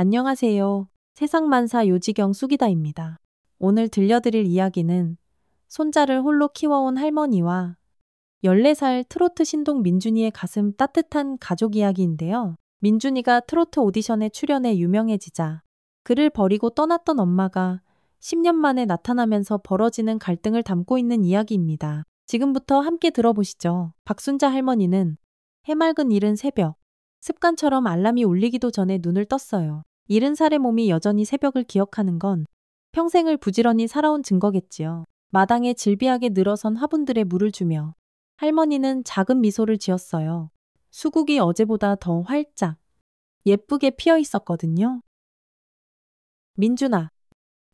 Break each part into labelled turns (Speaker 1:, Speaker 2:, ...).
Speaker 1: 안녕하세요. 세상만사 요지경 쑥이다입니다. 오늘 들려드릴 이야기는 손자를 홀로 키워온 할머니와 14살 트로트 신동 민준이의 가슴 따뜻한 가족 이야기인데요. 민준이가 트로트 오디션에 출연해 유명해지자 그를 버리고 떠났던 엄마가 10년 만에 나타나면서 벌어지는 갈등을 담고 있는 이야기입니다. 지금부터 함께 들어보시죠. 박순자 할머니는 해맑은 이른 새벽, 습관처럼 알람이 울리기도 전에 눈을 떴어요. 70살의 몸이 여전히 새벽을 기억하는 건 평생을 부지런히 살아온 증거겠지요. 마당에 질비하게 늘어선 화분들에 물을 주며 할머니는 작은 미소를 지었어요. 수국이 어제보다 더 활짝, 예쁘게 피어 있었거든요. 민준아,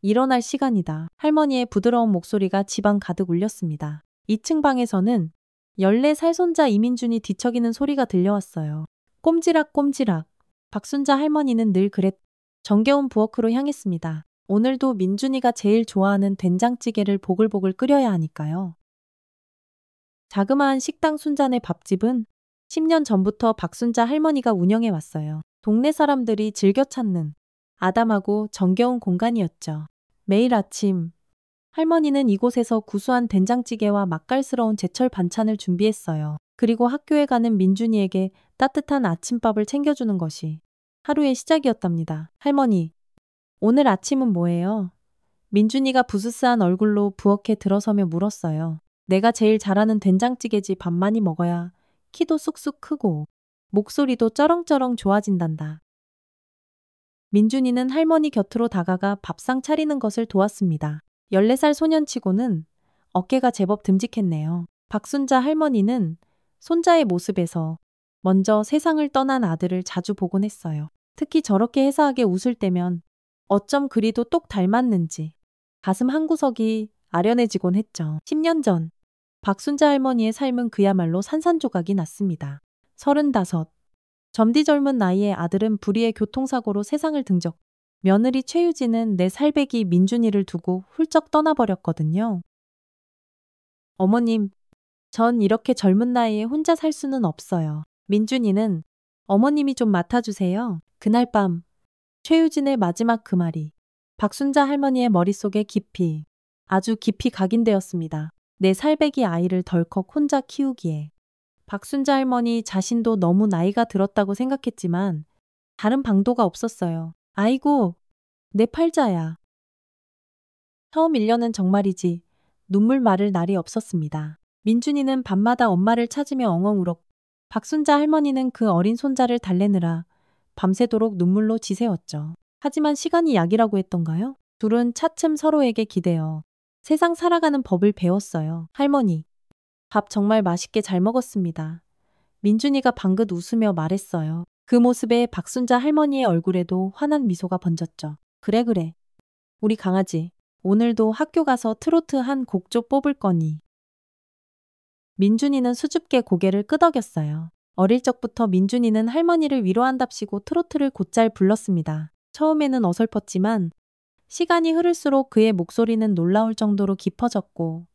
Speaker 1: 일어날 시간이다. 할머니의 부드러운 목소리가 집안 가득 울렸습니다. 2층 방에서는 14살 손자 이민준이 뒤척이는 소리가 들려왔어요. 꼼지락꼼지락. 박순자 할머니는 늘 그랬. 정겨운 부엌으로 향했습니다. 오늘도 민준이가 제일 좋아하는 된장찌개를 보글보글 끓여야 하니까요. 자그마한 식당 순잔의 밥집은 10년 전부터 박순자 할머니가 운영해 왔어요. 동네 사람들이 즐겨 찾는 아담하고 정겨운 공간이었죠. 매일 아침 할머니는 이곳에서 구수한 된장찌개와 맛깔스러운 제철 반찬을 준비했어요. 그리고 학교에 가는 민준이에게 따뜻한 아침밥을 챙겨주는 것이 하루의 시작이었답니다. 할머니, 오늘 아침은 뭐예요? 민준이가 부스스한 얼굴로 부엌에 들어서며 물었어요. 내가 제일 잘하는 된장찌개지. 밥 많이 먹어야 키도 쑥쑥 크고 목소리도 쩌렁쩌렁 좋아진단다. 민준이는 할머니 곁으로 다가가 밥상 차리는 것을 도왔습니다. 14살 소년치고는 어깨가 제법 듬직했네요. 박순자 할머니는 손자의 모습에서 먼저 세상을 떠난 아들을 자주 보곤 했어요. 특히 저렇게 해사하게 웃을 때면 어쩜 그리도 똑 닮았는지 가슴 한구석이 아련해지곤 했죠. 10년 전 박순자 할머니의 삶은 그야말로 산산조각이 났습니다. 35. 젊디 젊은 나이에 아들은 불의의 교통사고로 세상을 등적. 며느리 최유진은 내 살배기 민준이를 두고 훌쩍 떠나버렸거든요. 어머님, 전 이렇게 젊은 나이에 혼자 살 수는 없어요. 민준이는 어머님이 좀 맡아주세요. 그날 밤 최유진의 마지막 그 말이 박순자 할머니의 머릿속에 깊이, 아주 깊이 각인되었습니다. 내 살배기 아이를 덜컥 혼자 키우기에. 박순자 할머니 자신도 너무 나이가 들었다고 생각했지만 다른 방도가 없었어요. 아이고, 내 팔자야. 처음 1년은 정말이지 눈물 마를 날이 없었습니다. 민준이는 밤마다 엄마를 찾으며 엉엉 울었고 박순자 할머니는 그 어린 손자를 달래느라 밤새도록 눈물로 지새웠죠. 하지만 시간이 약이라고 했던가요? 둘은 차츰 서로에게 기대어 세상 살아가는 법을 배웠어요. 할머니, 밥 정말 맛있게 잘 먹었습니다. 민준이가 방긋 웃으며 말했어요. 그 모습에 박순자 할머니의 얼굴에도 환한 미소가 번졌죠. 그래 그래. 우리 강아지, 오늘도 학교 가서 트로트 한 곡 좀 뽑을 거니. 민준이는 수줍게 고개를 끄덕였어요. 어릴 적부터 민준이는 할머니를 위로한답시고 트로트를 곧잘 불렀습니다. 처음에는 어설펐지만 시간이 흐를수록 그의 목소리는 놀라울 정도로 깊어졌고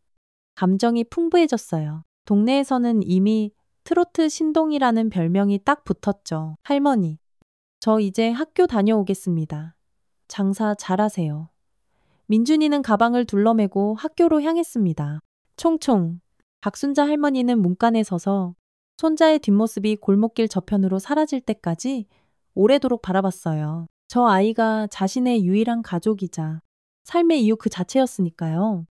Speaker 1: 감정이 풍부해졌어요. 동네에서는 이미 트로트 신동이라는 별명이 딱 붙었죠. 할머니, 저 이제 학교 다녀오겠습니다. 장사 잘하세요. 민준이는 가방을 둘러매고 학교로 향했습니다. 총총. 박순자 할머니는 문간에 서서 손자의 뒷모습이 골목길 저편으로 사라질 때까지 오래도록 바라봤어요. 저 아이가 자신의 유일한 가족이자 삶의 이유 그 자체였으니까요.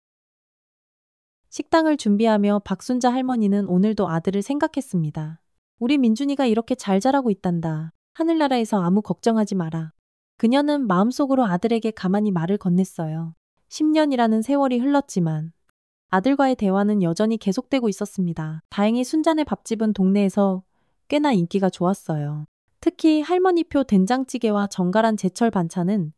Speaker 1: 식당을 준비하며 박순자 할머니는 오늘도 아들을 생각했습니다. 우리 민준이가 이렇게 잘 자라고 있단다. 하늘나라에서 아무 걱정하지 마라. 그녀는 마음속으로 아들에게 가만히 말을 건넸어요. 10년이라는 세월이 흘렀지만 아들과의 대화는 여전히 계속되고 있었습니다. 다행히 순잔의 밥집은 동네에서 꽤나 인기가 좋았어요. 특히 할머니표 된장찌개와 정갈한 제철 반찬은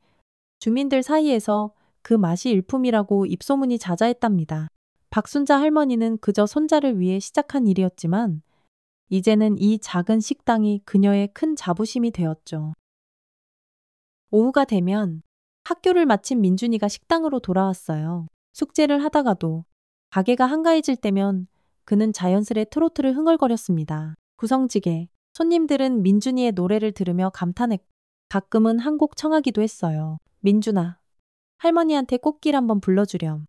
Speaker 1: 주민들 사이에서 그 맛이 일품이라고 입소문이 자자했답니다. 박순자 할머니는 그저 손자를 위해 시작한 일이었지만 이제는 이 작은 식당이 그녀의 큰 자부심이 되었죠. 오후가 되면 학교를 마친 민준이가 식당으로 돌아왔어요. 숙제를 하다가도 가게가 한가해질 때면 그는 자연스레 트로트를 흥얼거렸습니다. 구성지게 손님들은 민준이의 노래를 들으며 감탄했고 가끔은 한 곡 청하기도 했어요. 민준아, 할머니한테 꽃길 한번 불러주렴.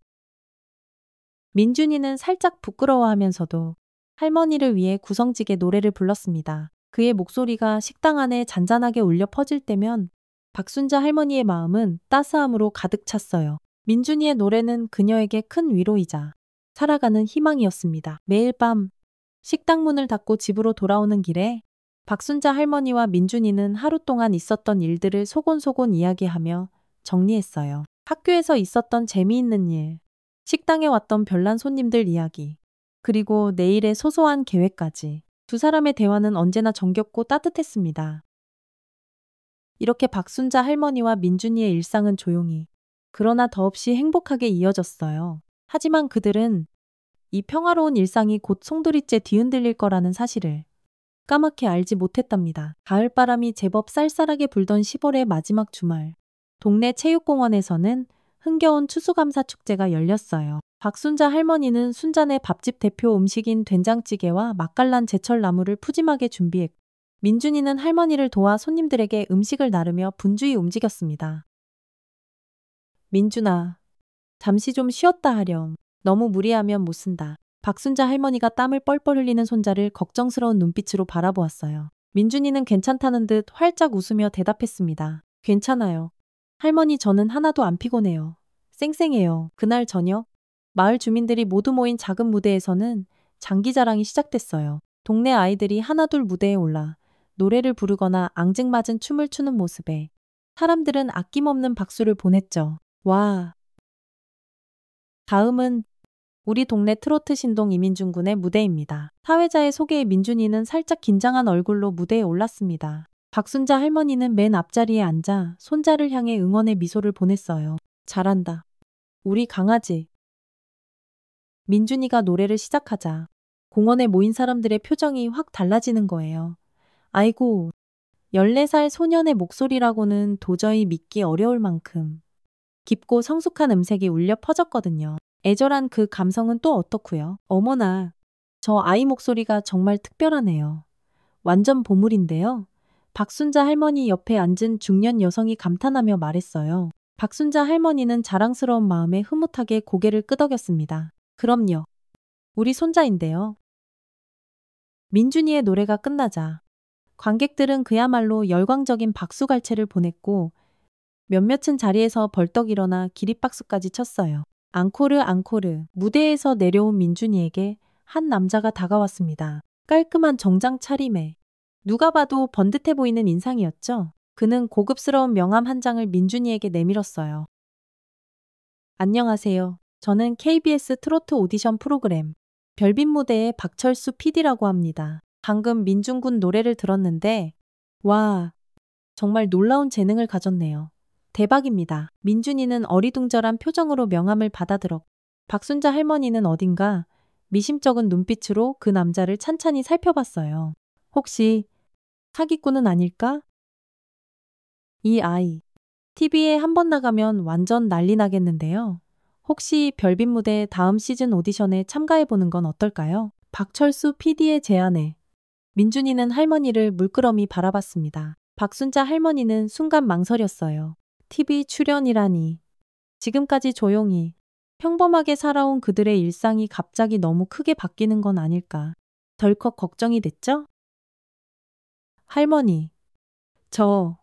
Speaker 1: 민준이는 살짝 부끄러워하면서도 할머니를 위해 구성지게 노래를 불렀습니다. 그의 목소리가 식당 안에 잔잔하게 울려 퍼질 때면 박순자 할머니의 마음은 따스함으로 가득 찼어요. 민준이의 노래는 그녀에게 큰 위로이자 살아가는 희망이었습니다. 매일 밤 식당 문을 닫고 집으로 돌아오는 길에 박순자 할머니와 민준이는 하루 동안 있었던 일들을 소곤소곤 이야기하며 정리했어요. 학교에서 있었던 재미있는 일, 식당에 왔던 별난 손님들 이야기, 그리고 내일의 소소한 계획까지. 두 사람의 대화는 언제나 정겹고 따뜻했습니다. 이렇게 박순자 할머니와 민준이의 일상은 조용히, 그러나 더없이 행복하게 이어졌어요. 하지만 그들은 이 평화로운 일상이 곧 송두리째 뒤흔들릴 거라는 사실을 까맣게 알지 못했답니다. 가을바람이 제법 쌀쌀하게 불던 10월의 마지막 주말, 동네 체육공원에서는 흥겨운 추수감사 축제가 열렸어요. 박순자 할머니는 순잔의 밥집 대표 음식인 된장찌개와 맛깔난 제철 나물을 푸짐하게 준비했고, 민준이는 할머니를 도와 손님들에게 음식을 나르며 분주히 움직였습니다. 민준아, 잠시 좀 쉬었다 하렴. 너무 무리하면 못 쓴다. 박순자 할머니가 땀을 뻘뻘 흘리는 손자를 걱정스러운 눈빛으로 바라보았어요. 민준이는 괜찮다는 듯 활짝 웃으며 대답했습니다. 괜찮아요. 할머니, 저는 하나도 안 피곤해요. 쌩쌩해요. 그날 저녁, 마을 주민들이 모두 모인 작은 무대에서는 장기자랑이 시작됐어요. 동네 아이들이 하나둘 무대에 올라 노래를 부르거나 앙증맞은 춤을 추는 모습에 사람들은 아낌없는 박수를 보냈죠. 와. 다음은 우리 동네 트로트 신동 이민준 군의 무대입니다. 사회자의 소개에 민준이는 살짝 긴장한 얼굴로 무대에 올랐습니다. 박순자 할머니는 맨 앞자리에 앉아 손자를 향해 응원의 미소를 보냈어요. 잘한다. 우리 강아지. 민준이가 노래를 시작하자 공원에 모인 사람들의 표정이 확 달라지는 거예요. 아이고, 14살 소년의 목소리라고는 도저히 믿기 어려울 만큼 깊고 성숙한 음색이 울려 퍼졌거든요. 애절한 그 감성은 또 어떻고요? 어머나, 저 아이 목소리가 정말 특별하네요. 완전 보물인데요. 박순자 할머니 옆에 앉은 중년 여성이 감탄하며 말했어요. 박순자 할머니는 자랑스러운 마음에 흐뭇하게 고개를 끄덕였습니다. 그럼요. 우리 손자인데요. 민준이의 노래가 끝나자 관객들은 그야말로 열광적인 박수갈채를 보냈고 몇몇은 자리에서 벌떡 일어나 기립박수까지 쳤어요. 앙코르 앙코르. 무대에서 내려온 민준이에게 한 남자가 다가왔습니다. 깔끔한 정장 차림에 누가 봐도 번듯해 보이는 인상이었죠. 그는 고급스러운 명함 한 장을 민준이에게 내밀었어요. 안녕하세요. 저는 KBS 트로트 오디션 프로그램 별빛 무대의 박철수 PD라고 합니다. 방금 민준군 노래를 들었는데 와, 정말 놀라운 재능을 가졌네요. 대박입니다. 민준이는 어리둥절한 표정으로 명함을 받아들었고 박순자 할머니는 어딘가 미심쩍은 눈빛으로 그 남자를 찬찬히 살펴봤어요. 혹시 사기꾼은 아닐까? 이 아이, TV에 한 번 나가면 완전 난리 나겠는데요. 혹시 별빛 무대 다음 시즌 오디션에 참가해보는 건 어떨까요? 박철수 PD의 제안에 민준이는 할머니를 물끄러미 바라봤습니다. 박순자 할머니는 순간 망설였어요. TV 출연이라니. 지금까지 조용히 평범하게 살아온 그들의 일상이 갑자기 너무 크게 바뀌는 건 아닐까. 덜컥 걱정이 됐죠? 할머니, 저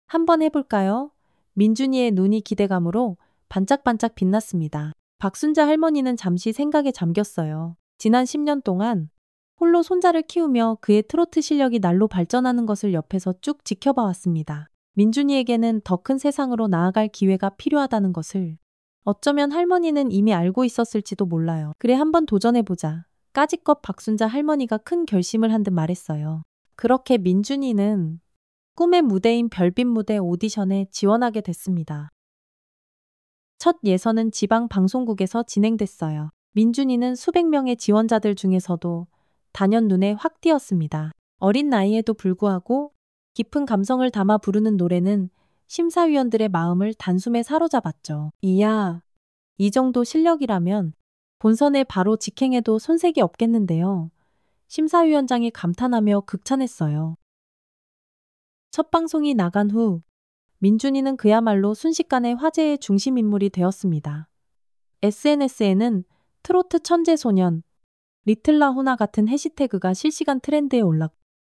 Speaker 1: 한번 해볼까요? 민준이의 눈이 기대감으로 반짝반짝 빛났습니다. 박순자 할머니는 잠시 생각에 잠겼어요. 지난 10년 동안 홀로 손자를 키우며 그의 트로트 실력이 날로 발전하는 것을 옆에서 쭉 지켜봐 왔습니다. 민준이에게는 더 큰 세상으로 나아갈 기회가 필요하다는 것을 어쩌면 할머니는 이미 알고 있었을지도 몰라요. 그래, 한번 도전해보자. 까짓것 박순자 할머니가 큰 결심을 한 듯 말했어요. 그렇게 민준이는 꿈의 무대인 별빛 무대 오디션에 지원하게 됐습니다. 첫 예선은 지방 방송국에서 진행됐어요. 민준이는 수백 명의 지원자들 중에서도 단연 눈에 확 띄었습니다. 어린 나이에도 불구하고 깊은 감성을 담아 부르는 노래는 심사위원들의 마음을 단숨에 사로잡았죠. 이야, 이 정도 실력이라면 본선에 바로 직행해도 손색이 없겠는데요. 심사위원장이 감탄하며 극찬했어요. 첫 방송이 나간 후 민준이는 그야말로 순식간에 화제의 중심 인물이 되었습니다. SNS에는 트로트 천재 소년, 리틀라호나 같은 해시태그가 실시간 트렌드에 올랐고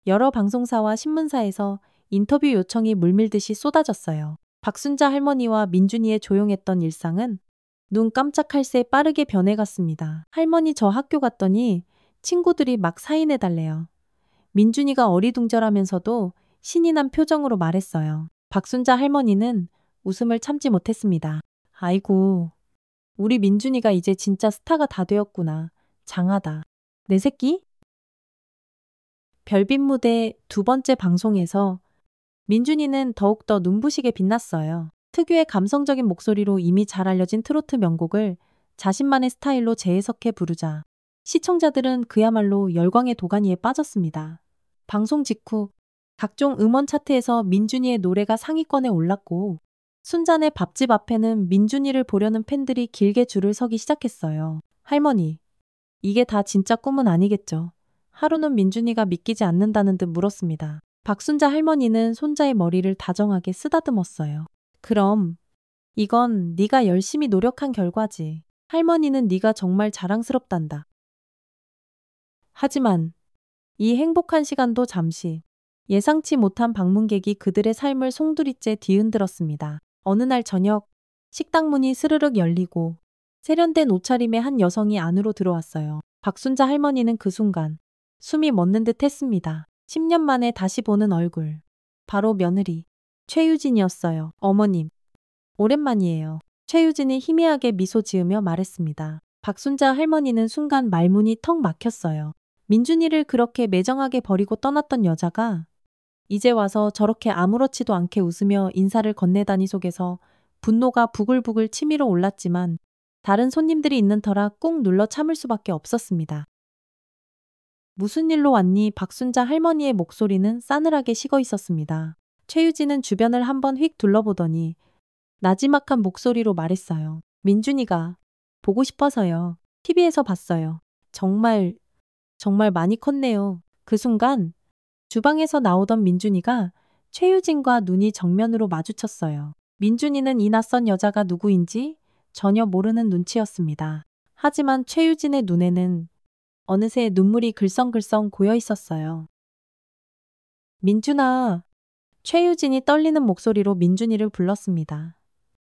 Speaker 1: 여러 방송사와 신문사에서 인터뷰 요청이 물밀듯이 쏟아졌어요. 박순자 할머니와 민준이의 조용했던 일상은 눈 깜짝할 새 빠르게 변해갔습니다. 할머니 저 학교 갔더니 친구들이 막 사인해달래요. 민준이가 어리둥절하면서도 신이 난 표정으로 말했어요. 박순자 할머니는 웃음을 참지 못했습니다. 아이고, 우리 민준이가 이제 진짜 스타가 다 되었구나. 장하다. 내 새끼? 별빛 무대 두 번째 방송에서 민준이는 더욱더 눈부시게 빛났어요. 특유의 감성적인 목소리로 이미 잘 알려진 트로트 명곡을 자신만의 스타일로 재해석해 부르자 시청자들은 그야말로 열광의 도가니에 빠졌습니다. 방송 직후 각종 음원 차트에서 민준이의 노래가 상위권에 올랐고 순잔의 밥집 앞에는 민준이를 보려는 팬들이 길게 줄을 서기 시작했어요. 할머니, 이게 다 진짜 꿈은 아니겠죠? 하루는 민준이가 믿기지 않는다는 듯 물었습니다. 박순자 할머니는 손자의 머리를 다정하게 쓰다듬었어요. 그럼 이건 네가 열심히 노력한 결과지. 할머니는 네가 정말 자랑스럽단다. 하지만 이 행복한 시간도 잠시 예상치 못한 방문객이 그들의 삶을 송두리째 뒤흔들었습니다. 어느 날 저녁 식당 문이 스르륵 열리고 세련된 옷차림의 한 여성이 안으로 들어왔어요. 박순자 할머니는 그 순간 숨이 멎는 듯 했습니다. 10년 만에 다시 보는 얼굴. 바로 며느리 최유진이었어요. 어머님, 오랜만이에요. 최유진이 희미하게 미소 지으며 말했습니다. 박순자 할머니는 순간 말문이 턱 막혔어요. 민준이를 그렇게 매정하게 버리고 떠났던 여자가 이제 와서 저렇게 아무렇지도 않게 웃으며 인사를 건네다니 속에서 분노가 부글부글 치밀어 올랐지만 다른 손님들이 있는 터라 꾹 눌러 참을 수밖에 없었습니다. 무슨 일로 왔니? 박순자 할머니의 목소리는 싸늘하게 식어 있었습니다. 최유진은 주변을 한번 휙 둘러보더니 나지막한 목소리로 말했어요. 민준이가 보고 싶어서요. TV에서 봤어요. 정말 많이 컸네요. 그 순간 주방에서 나오던 민준이가 최유진과 눈이 정면으로 마주쳤어요. 민준이는 이 낯선 여자가 누구인지 전혀 모르는 눈치였습니다. 하지만 최유진의 눈에는 어느새 눈물이 글썽글썽 고여 있었어요. 민준아. 최유진이 떨리는 목소리로 민준이를 불렀습니다.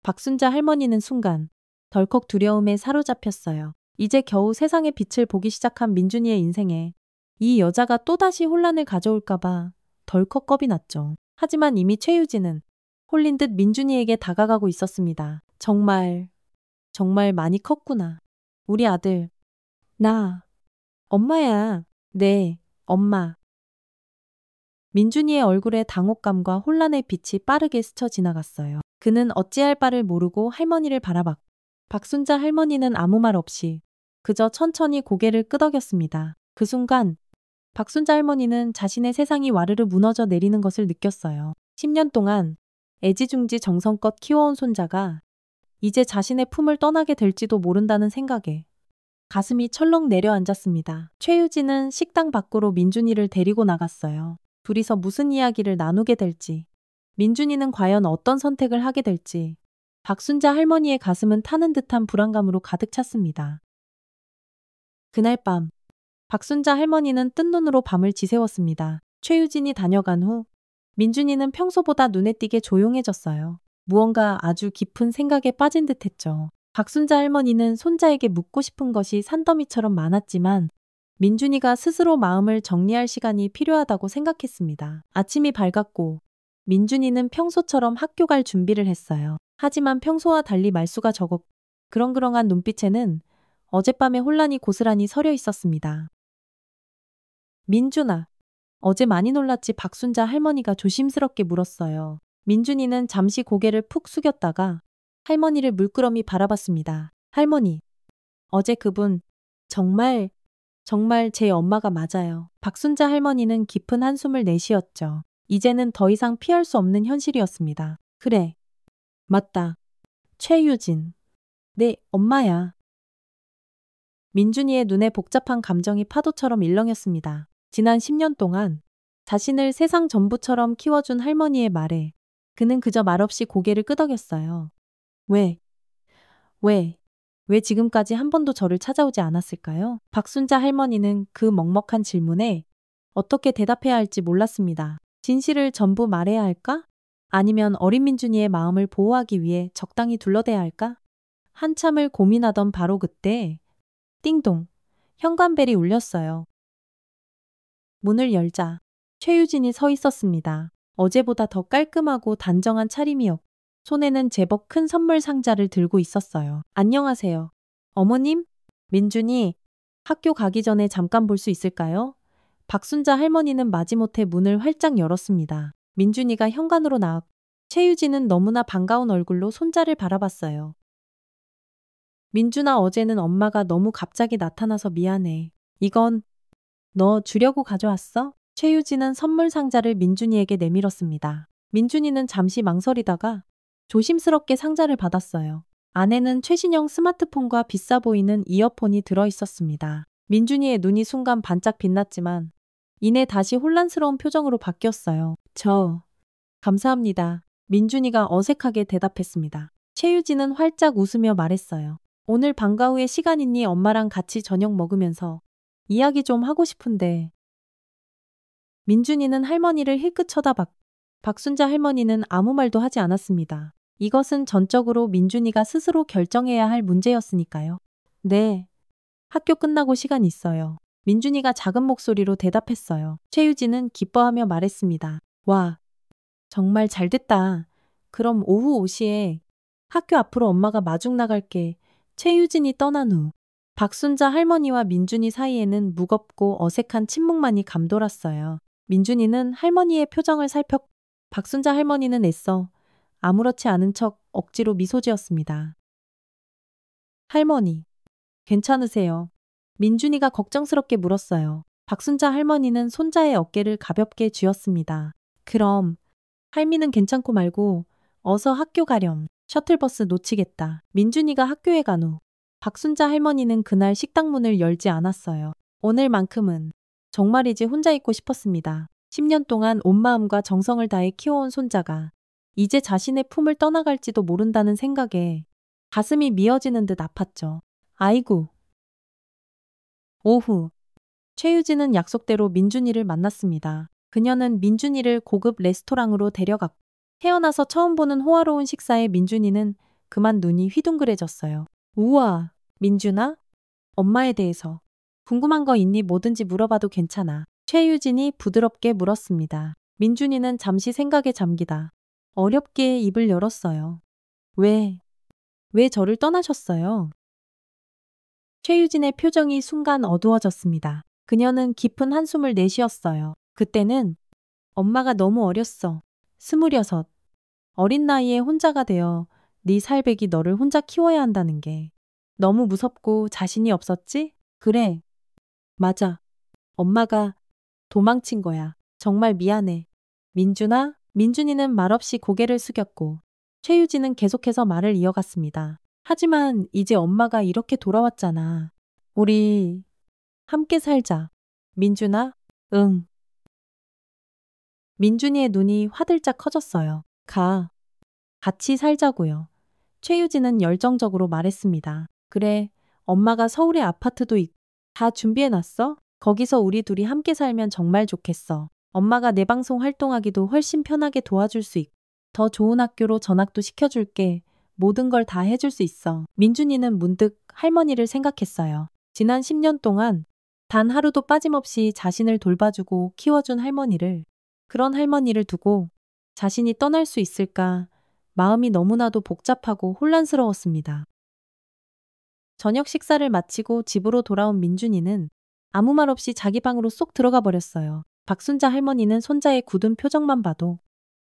Speaker 1: 박순자 할머니는 순간 덜컥 두려움에 사로잡혔어요. 이제 겨우 세상의 빛을 보기 시작한 민준이의 인생에 이 여자가 또다시 혼란을 가져올까봐 덜컥 겁이 났죠. 하지만 이미 최유진은 홀린 듯 민준이에게 다가가고 있었습니다. 정말 많이 컸구나. 우리 아들. 나 엄마야. 네, 엄마. 민준이의 얼굴에 당혹감과 혼란의 빛이 빠르게 스쳐 지나갔어요. 그는 어찌할 바를 모르고 할머니를 바라봤고 박순자 할머니는 아무 말 없이 그저 천천히 고개를 끄덕였습니다. 그 순간 박순자 할머니는 자신의 세상이 와르르 무너져 내리는 것을 느꼈어요. 10년 동안 애지중지 정성껏 키워온 손자가 이제 자신의 품을 떠나게 될지도 모른다는 생각에 가슴이 철렁 내려앉았습니다. 최유진은 식당 밖으로 민준이를 데리고 나갔어요. 둘이서 무슨 이야기를 나누게 될지, 민준이는 과연 어떤 선택을 하게 될지, 박순자 할머니의 가슴은 타는 듯한 불안감으로 가득 찼습니다. 그날 밤, 박순자 할머니는 뜬 눈으로 밤을 지새웠습니다. 최유진이 다녀간 후 민준이는 평소보다 눈에 띄게 조용해졌어요. 무언가 아주 깊은 생각에 빠진 듯했죠. 박순자 할머니는 손자에게 묻고 싶은 것이 산더미처럼 많았지만 민준이가 스스로 마음을 정리할 시간이 필요하다고 생각했습니다. 아침이 밝았고 민준이는 평소처럼 학교 갈 준비를 했어요. 하지만 평소와 달리 말수가 적었고 그렁그렁한 눈빛에는 어젯밤의 혼란이 고스란히 서려 있었습니다. 민준아, 어제 많이 놀랐지? 박순자 할머니가 조심스럽게 물었어요. 민준이는 잠시 고개를 푹 숙였다가 할머니를 물끄러미 바라봤습니다. 할머니, 어제 그분 정말 제 엄마가 맞아요. 박순자 할머니는 깊은 한숨을 내쉬었죠. 이제는 더 이상 피할 수 없는 현실이었습니다. 그래, 맞다. 최유진. 네, 엄마야. 민준이의 눈에 복잡한 감정이 파도처럼 일렁였습니다. 지난 10년 동안 자신을 세상 전부처럼 키워준 할머니의 말에 그는 그저 말없이 고개를 끄덕였어요. 왜? 왜? 왜 지금까지 한 번도 저를 찾아오지 않았을까요? 박순자 할머니는 그 먹먹한 질문에 어떻게 대답해야 할지 몰랐습니다. 진실을 전부 말해야 할까? 아니면 어린 민준이의 마음을 보호하기 위해 적당히 둘러대야 할까? 한참을 고민하던 바로 그때 띵동 현관벨이 울렸어요. 문을 열자 최유진이 서 있었습니다. 어제보다 더 깔끔하고 단정한 차림이었고 손에는 제법 큰 선물 상자를 들고 있었어요. 안녕하세요. 어머님? 민준이 학교 가기 전에 잠깐 볼 수 있을까요? 박순자 할머니는 마지못해 문을 활짝 열었습니다. 민준이가 현관으로 나왔고 최유진은 너무나 반가운 얼굴로 손자를 바라봤어요. 민준아, 어제는 엄마가 너무 갑자기 나타나서 미안해. 이건 너 주려고 가져왔어? 최유진은 선물 상자를 민준이에게 내밀었습니다. 민준이는 잠시 망설이다가 조심스럽게 상자를 받았어요. 안에는 최신형 스마트폰과 비싸 보이는 이어폰이 들어 있었습니다. 민준이의 눈이 순간 반짝 빛났지만 이내 다시 혼란스러운 표정으로 바뀌었어요. 감사합니다. 민준이가 어색하게 대답했습니다. 최유진은 활짝 웃으며 말했어요. 오늘 방과 후에 시간 있니? 엄마랑 같이 저녁 먹으면서 이야기 좀 하고 싶은데. 민준이는 할머니를 힐끗 쳐다봤고 박순자 할머니는 아무 말도 하지 않았습니다. 이것은 전적으로 민준이가 스스로 결정해야 할 문제였으니까요. 네. 학교 끝나고 시간 있어요. 민준이가 작은 목소리로 대답했어요. 최유진은 기뻐하며 말했습니다. 와, 정말 잘 됐다. 그럼 오후 5시에 학교 앞으로 엄마가 마중 나갈게. 최유진이 떠난 후 박순자 할머니와 민준이 사이에는 무겁고 어색한 침묵만이 감돌았어요. 민준이는 할머니의 표정을 살폈고 박순자 할머니는 애써 아무렇지 않은 척 억지로 미소 지었습니다. 할머니, 괜찮으세요? 민준이가 걱정스럽게 물었어요. 박순자 할머니는 손자의 어깨를 가볍게 쥐었습니다. 그럼 할미는 괜찮고 말고 어서 학교 가렴. 셔틀버스 놓치겠다. 민준이가 학교에 간 후 박순자 할머니는 그날 식당 문을 열지 않았어요. 오늘만큼은 정말이지 혼자 있고 싶었습니다. 10년 동안 온 마음과 정성을 다해 키워온 손자가 이제 자신의 품을 떠나갈지도 모른다는 생각에 가슴이 미어지는 듯 아팠죠. 아이고. 오후 최유진은 약속대로 민준이를 만났습니다. 그녀는 민준이를 고급 레스토랑으로 데려갔고 태어나서 처음 보는 호화로운 식사에 민준이는 그만 눈이 휘둥그레졌어요. 우와, 민준아? 엄마에 대해서 궁금한 거 있니? 뭐든지 물어봐도 괜찮아. 최유진이 부드럽게 물었습니다. 민준이는 잠시 생각에 잠기다 어렵게 입을 열었어요. 왜 저를 떠나셨어요? 최유진의 표정이 순간 어두워졌습니다. 그녀는 깊은 한숨을 내쉬었어요. 그때는 엄마가 너무 어렸어. 26. 어린 나이에 혼자가 되어 네 살배기 너를 혼자 키워야 한다는 게 너무 무섭고 자신이 없었지? 그래. 맞아. 엄마가 도망친 거야. 정말 미안해. 민준아? 민준이는 말없이 고개를 숙였고 최유진은 계속해서 말을 이어갔습니다. 하지만 이제 엄마가 이렇게 돌아왔잖아. 우리 함께 살자. 민준아? 응. 민준이의 눈이 화들짝 커졌어요. 같이 살자고요. 최유진은 열정적으로 말했습니다. 그래, 엄마가 서울에 아파트도 다 준비해놨어? 거기서 우리 둘이 함께 살면 정말 좋겠어. 엄마가 내 방송 활동하기도 훨씬 편하게 도와줄 수 있고 더 좋은 학교로 전학도 시켜줄게. 모든 걸 다 해줄 수 있어. 민준이는 문득 할머니를 생각했어요. 지난 10년 동안 단 하루도 빠짐없이 자신을 돌봐주고 키워준 할머니를, 그런 할머니를 두고 자신이 떠날 수 있을까 마음이 너무나도 복잡하고 혼란스러웠습니다. 저녁 식사를 마치고 집으로 돌아온 민준이는 아무 말 없이 자기 방으로 쏙 들어가 버렸어요. 박순자 할머니는 손자의 굳은 표정만 봐도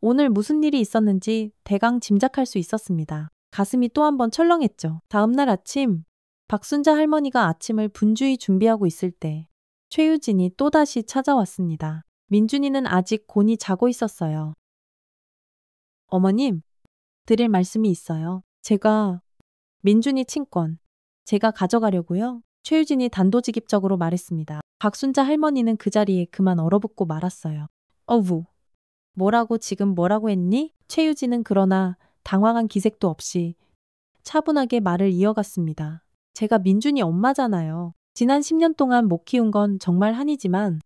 Speaker 1: 오늘 무슨 일이 있었는지 대강 짐작할 수 있었습니다. 가슴이 또 한 번 철렁했죠. 다음 날 아침, 박순자 할머니가 아침을 분주히 준비하고 있을 때 최유진이 또다시 찾아왔습니다. 민준이는 아직 곤히 자고 있었어요. 어머님, 드릴 말씀이 있어요. 민준이 친권, 제가 가져가려고요. 최유진이 단도직입적으로 말했습니다. 박순자 할머니는 그 자리에 그만 얼어붙고 말았어요. 어우, 뭐라고 지금 뭐라고 했니? 최유진은 그러나 당황한 기색도 없이 차분하게 말을 이어갔습니다. 제가 민준이 엄마잖아요. 지난 10년 동안 못 키운 건 정말 한이지만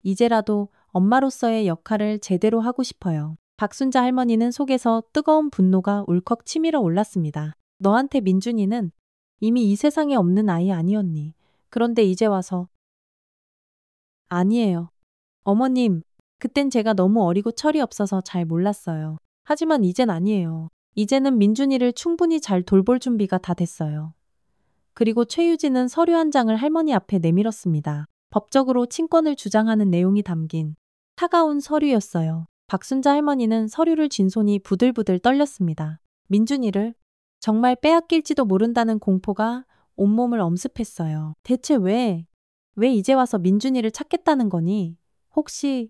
Speaker 1: 이제라도 엄마로서의 역할을 제대로 하고 싶어요. 박순자 할머니는 속에서 뜨거운 분노가 울컥 치밀어 올랐습니다. 너한테 민준이는 이미 이 세상에 없는 아이 아니었니? 그런데 이제 와서 아니에요. 어머님, 그땐 제가 너무 어리고 철이 없어서 잘 몰랐어요. 하지만 이젠 아니에요. 이제는 민준이를 충분히 잘 돌볼 준비가 다 됐어요. 그리고 최유진은 서류 한 장을 할머니 앞에 내밀었습니다. 법적으로 친권을 주장하는 내용이 담긴 차가운 서류였어요. 박순자 할머니는 서류를 쥔 손이 부들부들 떨렸습니다. 민준이를 정말 빼앗길지도 모른다는 공포가 온몸을 엄습했어요. 대체 왜 이제 와서 민준이를 찾겠다는 거니? 혹시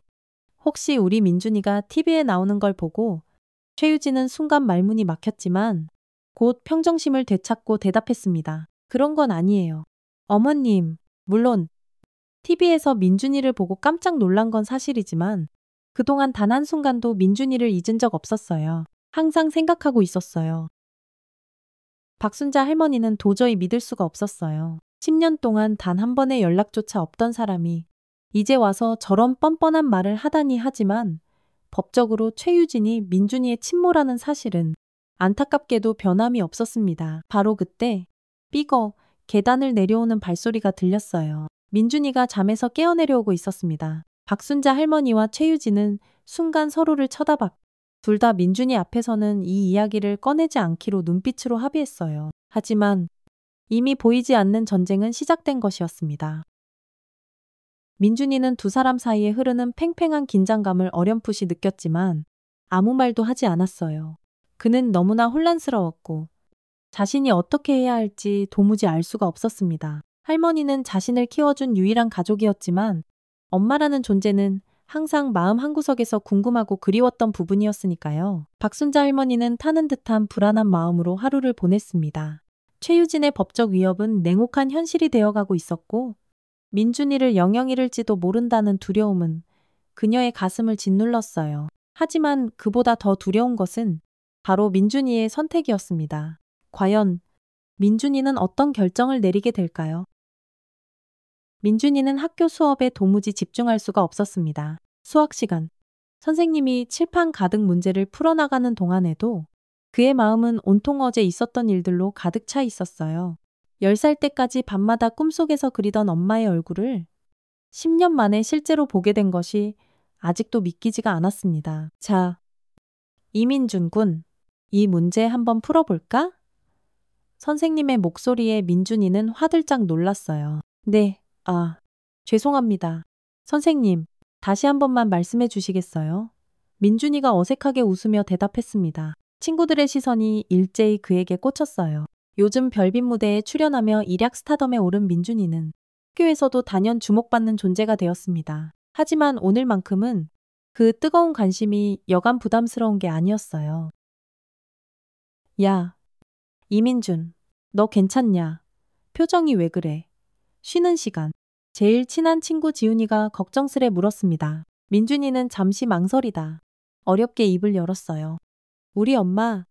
Speaker 1: 우리 민준이가 TV에 나오는 걸 보고 최유진은 순간 말문이 막혔지만 곧 평정심을 되찾고 대답했습니다. 그런 건 아니에요. 어머님, 물론 TV에서 민준이를 보고 깜짝 놀란 건 사실이지만 그동안 단 한순간도 민준이를 잊은 적 없었어요. 항상 생각하고 있었어요. 박순자 할머니는 도저히 믿을 수가 없었어요. 10년 동안 단 한 번의 연락조차 없던 사람이 이제 와서 저런 뻔뻔한 말을 하다니 하지만 법적으로 최유진이 민준이의 친모라는 사실은 안타깝게도 변함이 없었습니다. 바로 그때 삐거 계단을 내려오는 발소리가 들렸어요. 민준이가 잠에서 깨어내려오고 있었습니다. 박순자 할머니와 최유진은 순간 서로를 쳐다봤고 둘 다 민준이 앞에서는 이 이야기를 꺼내지 않기로 눈빛으로 합의했어요. 하지만 이미 보이지 않는 전쟁은 시작된 것이었습니다. 민준이는 두 사람 사이에 흐르는 팽팽한 긴장감을 어렴풋이 느꼈지만 아무 말도 하지 않았어요. 그는 너무나 혼란스러웠고 자신이 어떻게 해야 할지 도무지 알 수가 없었습니다. 할머니는 자신을 키워준 유일한 가족이었지만 엄마라는 존재는 항상 마음 한구석에서 궁금하고 그리웠던 부분이었으니까요. 박순자 할머니는 타는 듯한 불안한 마음으로 하루를 보냈습니다. 최유진의 법적 위협은 냉혹한 현실이 되어가고 있었고 민준이를 영영 잃을지도 모른다는 두려움은 그녀의 가슴을 짓눌렀어요. 하지만 그보다 더 두려운 것은 바로 민준이의 선택이었습니다. 과연 민준이는 어떤 결정을 내리게 될까요? 민준이는 학교 수업에 도무지 집중할 수가 없었습니다. 수학 시간. 선생님이 칠판 가득 문제를 풀어나가는 동안에도 그의 마음은 온통 어제 있었던 일들로 가득 차 있었어요. 10살 때까지 밤마다 꿈속에서 그리던 엄마의 얼굴을 10년 만에 실제로 보게 된 것이 아직도 믿기지가 않았습니다. 자, 이민준 군, 이 문제 한번 풀어볼까? 선생님의 목소리에 민준이는 화들짝 놀랐어요. 네, 죄송합니다. 선생님, 다시 한 번만 말씀해 주시겠어요? 민준이가 어색하게 웃으며 대답했습니다. 친구들의 시선이 일제히 그에게 꽂혔어요. 요즘 별빛 무대에 출연하며 일약 스타덤에 오른 민준이는 학교에서도 단연 주목받는 존재가 되었습니다. 하지만 오늘만큼은 그 뜨거운 관심이 여간 부담스러운 게 아니었어요. 야, 이민준, 너 괜찮냐? 표정이 왜 그래? 쉬는 시간. 제일 친한 친구 지훈이가 걱정스레 물었습니다. 민준이는 잠시 망설이다 어렵게 입을 열었어요. 우리 엄마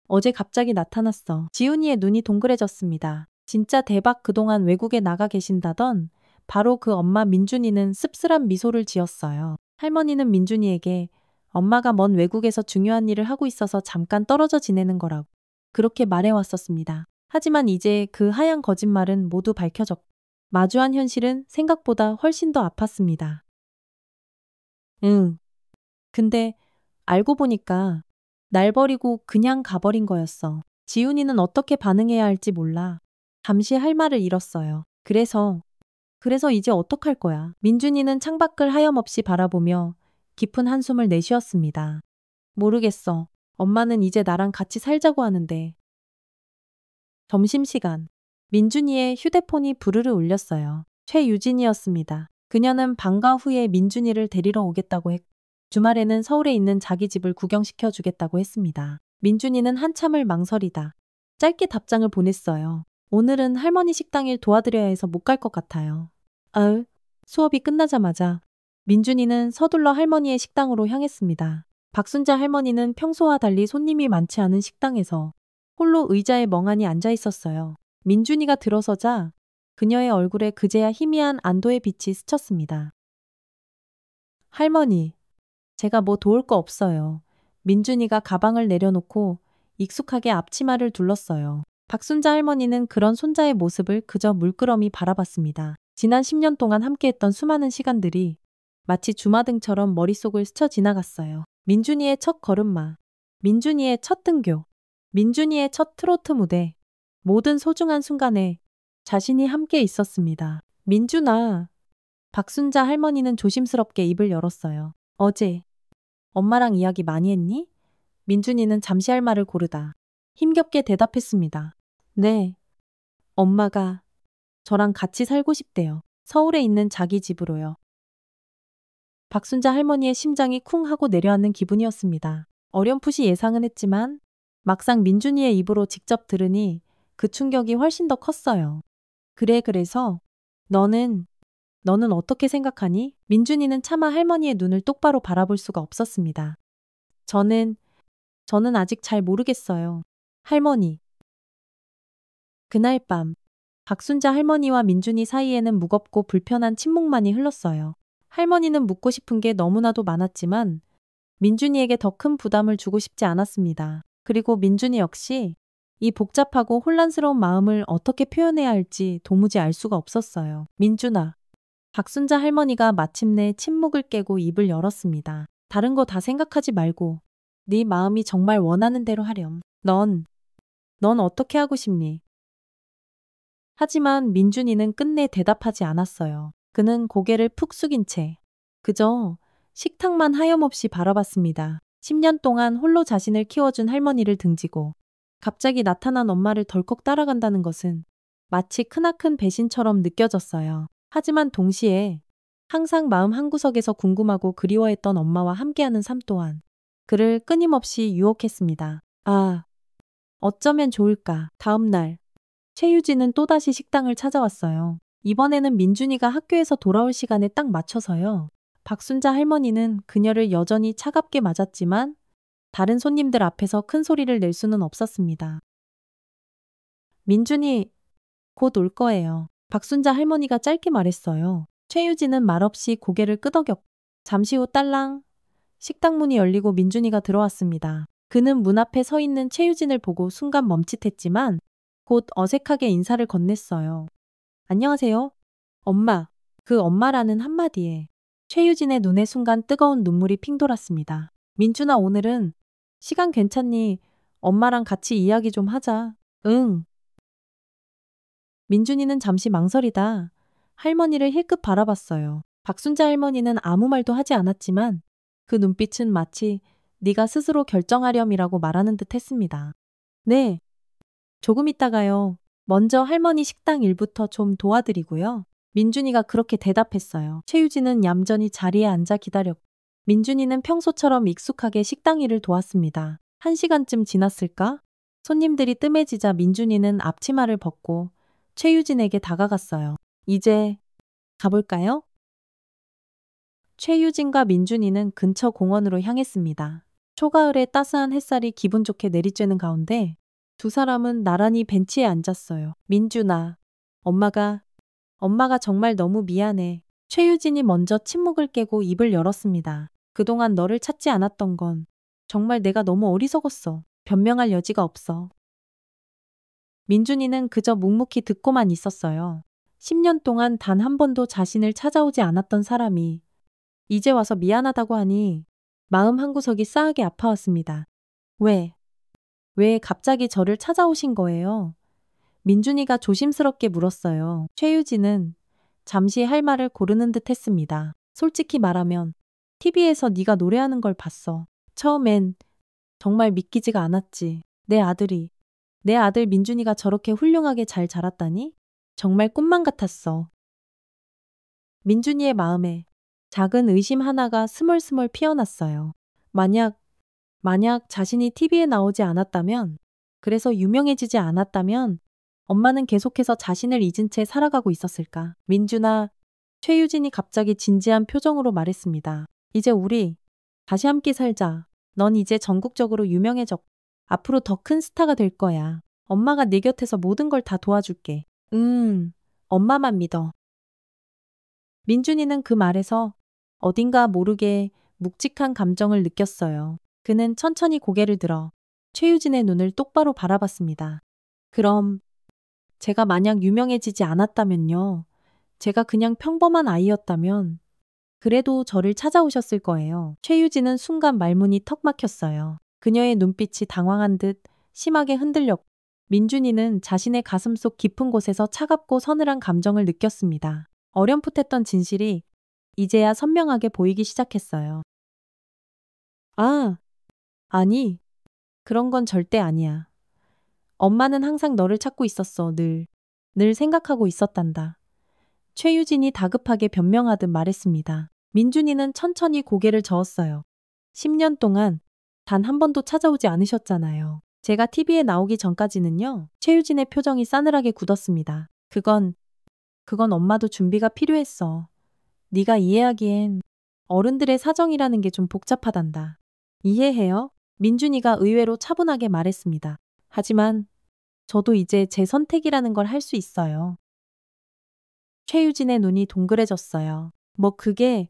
Speaker 1: 어제 갑자기 나타났어. 지훈이의 눈이 동그래졌습니다. 진짜 대박. 그동안 외국에 나가 계신다던 바로 그 엄마. 민준이는 씁쓸한 미소를 지었어요. 할머니는 민준이에게 엄마가 먼 외국에서 중요한 일을 하고 있어서 잠깐 떨어져 지내는 거라고 그렇게 말해왔었습니다. 하지만 이제 그 하얀 거짓말은 모두 밝혀졌고 마주한 현실은 생각보다 훨씬 더 아팠습니다. 근데 알고 보니까 날 버리고 그냥 가버린 거였어. 지훈이는 어떻게 반응해야 할지 몰라. 잠시 할 말을 잃었어요. 그래서 이제 어떡할 거야. 민준이는 창밖을 하염없이 바라보며 깊은 한숨을 내쉬었습니다. 모르겠어. 엄마는 이제 나랑 같이 살자고 하는데. 점심시간. 민준이의 휴대폰이 부르르 울렸어요. 최유진이었습니다. 그녀는 방과 후에 민준이를 데리러 오겠다고 했고 주말에는 서울에 있는 자기 집을 구경시켜 주겠다고 했습니다. 민준이는 한참을 망설이다 짧게 답장을 보냈어요. 오늘은 할머니 식당 일 도와드려야 해서 못 갈 것 같아요. 수업이 끝나자마자 민준이는 서둘러 할머니의 식당으로 향했습니다. 박순자 할머니는 평소와 달리 손님이 많지 않은 식당에서 홀로 의자에 멍하니 앉아 있었어요. 민준이가 들어서자 그녀의 얼굴에 그제야 희미한 안도의 빛이 스쳤습니다. 할머니, 제가 뭐 도울 거 없어요. 민준이가 가방을 내려놓고 익숙하게 앞치마를 둘렀어요. 박순자 할머니는 그런 손자의 모습을 그저 물끄러미 바라봤습니다. 지난 10년 동안 함께했던 수많은 시간들이 마치 주마등처럼 머릿속을 스쳐 지나갔어요. 민준이의 첫 걸음마, 민준이의 첫 등교, 민준이의 첫 트로트 무대, 모든 소중한 순간에 자신이 함께 있었습니다. 민준아. 박순자 할머니는 조심스럽게 입을 열었어요. 어제 엄마랑 이야기 많이 했니? 민준이는 잠시 할 말을 고르다 힘겹게 대답했습니다. 네. 엄마가 저랑 같이 살고 싶대요. 서울에 있는 자기 집으로요. 박순자 할머니의 심장이 쿵 하고 내려앉는 기분이었습니다. 어렴풋이 예상은 했지만 막상 민준이의 입으로 직접 들으니 그 충격이 훨씬 더 컸어요. 그래서 너는 어떻게 생각하니? 민준이는 차마 할머니의 눈을 똑바로 바라볼 수가 없었습니다. 저는 아직 잘 모르겠어요. 할머니. 그날 밤 박순자 할머니와 민준이 사이에는 무겁고 불편한 침묵만이 흘렀어요. 할머니는 묻고 싶은 게 너무나도 많았지만 민준이에게 더 큰 부담을 주고 싶지 않았습니다. 그리고 민준이 역시 이 복잡하고 혼란스러운 마음을 어떻게 표현해야 할지 도무지 알 수가 없었어요. 민준아. 박순자 할머니가 마침내 침묵을 깨고 입을 열었습니다. 다른 거 다 생각하지 말고 네 마음이 정말 원하는 대로 하렴. 넌 어떻게 하고 싶니? 하지만 민준이는 끝내 대답하지 않았어요. 그는 고개를 푹 숙인 채 그저 식탁만 하염없이 바라봤습니다. 10년 동안 홀로 자신을 키워준 할머니를 등지고 갑자기 나타난 엄마를 덜컥 따라간다는 것은 마치 크나큰 배신처럼 느껴졌어요. 하지만 동시에 항상 마음 한구석에서 궁금하고 그리워했던 엄마와 함께하는 삶 또한 그를 끊임없이 유혹했습니다. 아, 어쩌면 좋을까. 다음 날 최유진은 또다시 식당을 찾아왔어요. 이번에는 민준이가 학교에서 돌아올 시간에 딱 맞춰서요. 박순자 할머니는 그녀를 여전히 차갑게 맞았지만 다른 손님들 앞에서 큰 소리를 낼 수는 없었습니다. 민준이 곧 올 거예요. 박순자 할머니가 짧게 말했어요. 최유진은 말없이 고개를 끄덕였고 잠시 후 딸랑 식당 문이 열리고 민준이가 들어왔습니다. 그는 문 앞에 서 있는 최유진을 보고 순간 멈칫했지만 곧 어색하게 인사를 건넸어요. 안녕하세요. 엄마. 그 엄마라는 한마디에 최유진의 눈에 순간 뜨거운 눈물이 핑 돌았습니다. 민준아, 오늘은 시간 괜찮니? 엄마랑 같이 이야기 좀 하자. 응. 민준이는 잠시 망설이다 할머니를 힐끗 바라봤어요. 박순자 할머니는 아무 말도 하지 않았지만 그 눈빛은 마치 네가 스스로 결정하렴이라고 말하는 듯 했습니다. 네. 조금 있다가요. 먼저 할머니 식당 일부터 좀 도와드리고요. 민준이가 그렇게 대답했어요. 최유진은 얌전히 자리에 앉아 기다렸고 민준이는 평소처럼 익숙하게 식당 일을 도왔습니다. 1시간쯤 지났을까? 손님들이 뜸해지자 민준이는 앞치마를 벗고 최유진에게 다가갔어요. 이제 가볼까요? 최유진과 민준이는 근처 공원으로 향했습니다. 초가을의 따스한 햇살이 기분 좋게 내리쬐는 가운데 두 사람은 나란히 벤치에 앉았어요. 민준아, 엄마가 정말 너무 미안해. 최유진이 먼저 침묵을 깨고 입을 열었습니다. 그동안 너를 찾지 않았던 건 정말 내가 너무 어리석었어. 변명할 여지가 없어. 민준이는 그저 묵묵히 듣고만 있었어요. 10년 동안 단 한 번도 자신을 찾아오지 않았던 사람이 이제 와서 미안하다고 하니 마음 한구석이 싸하게 아파왔습니다. 왜 갑자기 저를 찾아오신 거예요? 민준이가 조심스럽게 물었어요. 최유진은 잠시 할 말을 고르는 듯 했습니다. 솔직히 말하면 TV에서 네가 노래하는 걸 봤어. 처음엔 정말 믿기지가 않았지. 내 아들 민준이가 저렇게 훌륭하게 잘 자랐다니? 정말 꿈만 같았어. 민준이의 마음에 작은 의심 하나가 스멀스멀 피어났어요. 만약 자신이 TV에 나오지 않았다면, 그래서 유명해지지 않았다면 엄마는 계속해서 자신을 잊은 채 살아가고 있었을까? 민준아, 최유진이 갑자기 진지한 표정으로 말했습니다. 이제 우리 다시 함께 살자. 넌 이제 전국적으로 유명해졌고 앞으로 더 큰 스타가 될 거야. 엄마가 네 곁에서 모든 걸 다 도와줄게. 엄마만 믿어. 민준이는 그 말에서 어딘가 모르게 묵직한 감정을 느꼈어요. 그는 천천히 고개를 들어 최유진의 눈을 똑바로 바라봤습니다. 그럼 제가 만약 유명해지지 않았다면요. 제가 그냥 평범한 아이였다면 그래도 저를 찾아오셨을 거예요. 최유진은 순간 말문이 턱 막혔어요. 그녀의 눈빛이 당황한 듯 심하게 흔들렸고 민준이는 자신의 가슴속 깊은 곳에서 차갑고 서늘한 감정을 느꼈습니다. 어렴풋했던 진실이 이제야 선명하게 보이기 시작했어요. 아, 아니, 그런 건 절대 아니야. 엄마는 항상 너를 찾고 있었어, 늘 생각하고 있었단다. 최유진이 다급하게 변명하듯 말했습니다. 민준이는 천천히 고개를 저었어요. 10년 동안 단 한 번도 찾아오지 않으셨잖아요. 제가 TV에 나오기 전까지는요. 최유진의 표정이 싸늘하게 굳었습니다. 그건 엄마도 준비가 필요했어. 네가 이해하기엔 어른들의 사정이라는 게 좀 복잡하단다. 이해해요? 민준이가 의외로 차분하게 말했습니다. 하지만 저도 이제 제 선택이라는 걸 할 수 있어요. 최유진의 눈이 동그래졌어요. 뭐 그게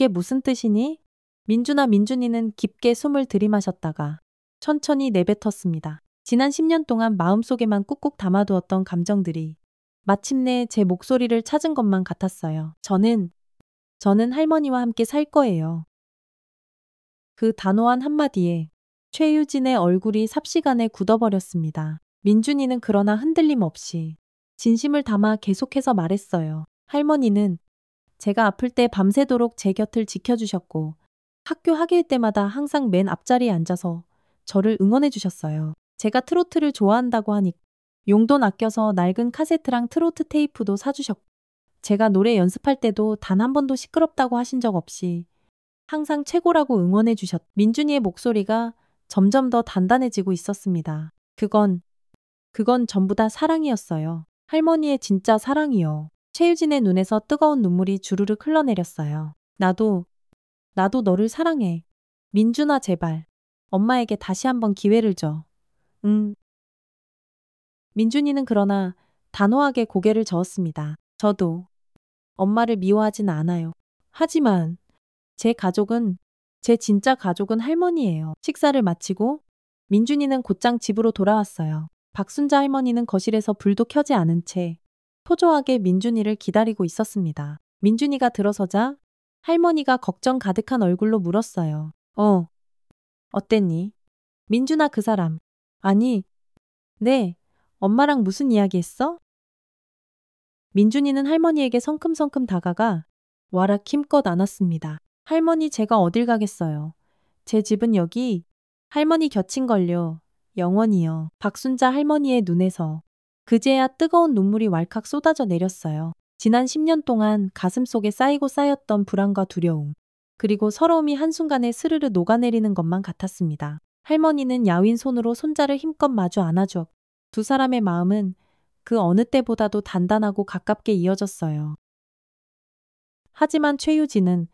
Speaker 1: 무슨 뜻이니? 민준이는 깊게 숨을 들이마셨다가 천천히 내뱉었습니다. 지난 10년 동안 마음속에만 꾹꾹 담아두었던 감정들이 마침내 제 목소리를 찾은 것만 같았어요. 저는 할머니와 함께 살 거예요. 그 단호한 한마디에 최유진의 얼굴이 삽시간에 굳어버렸습니다. 민준이는 그러나 흔들림 없이 진심을 담아 계속해서 말했어요. 할머니는 제가 아플 때 밤새도록 제 곁을 지켜주셨고 학교 학예회 때마다 항상 맨 앞자리에 앉아서 저를 응원해 주셨어요. 제가 트로트를 좋아한다고 하니 용돈 아껴서 낡은 카세트랑 트로트 테이프도 사주셨고 제가 노래 연습할 때도 단 한 번도 시끄럽다고 하신 적 없이 항상 최고라고 응원해 주셨. 민준이의 목소리가 점점 더 단단해지고 있었습니다. 그건 전부 다 사랑이었어요. 할머니의 진짜 사랑이요. 최유진의 눈에서 뜨거운 눈물이 주르륵 흘러내렸어요. 나도 너를 사랑해. 민준아 제발. 엄마에게 다시 한번 기회를 줘. 응. 민준이는 그러나 단호하게 고개를 저었습니다. 저도 엄마를 미워하진 않아요. 하지만 제 진짜 가족은 할머니예요. 식사를 마치고 민준이는 곧장 집으로 돌아왔어요. 박순자 할머니는 거실에서 불도 켜지 않은 채 초조하게 민준이를 기다리고 있었습니다. 민준이가 들어서자 할머니가 걱정 가득한 얼굴로 물었어요. 어땠니? 민준아 그 사람. 아니, 네, 엄마랑 무슨 이야기 했어? 민준이는 할머니에게 성큼성큼 다가가 와락 힘껏 안았습니다. 할머니 제가 어딜 가겠어요. 제 집은 여기 할머니 곁인걸요. 영원히요. 박순자 할머니의 눈에서 그제야 뜨거운 눈물이 왈칵 쏟아져 내렸어요. 지난 10년 동안 가슴속에 쌓이고 쌓였던 불안과 두려움, 그리고 서러움이 한순간에 스르르 녹아내리는 것만 같았습니다. 할머니는 야윈 손으로 손자를 힘껏 마주 안아주었고 두 사람의 마음은 그 어느 때보다도 단단하고 가깝게 이어졌어요. 하지만 최유진은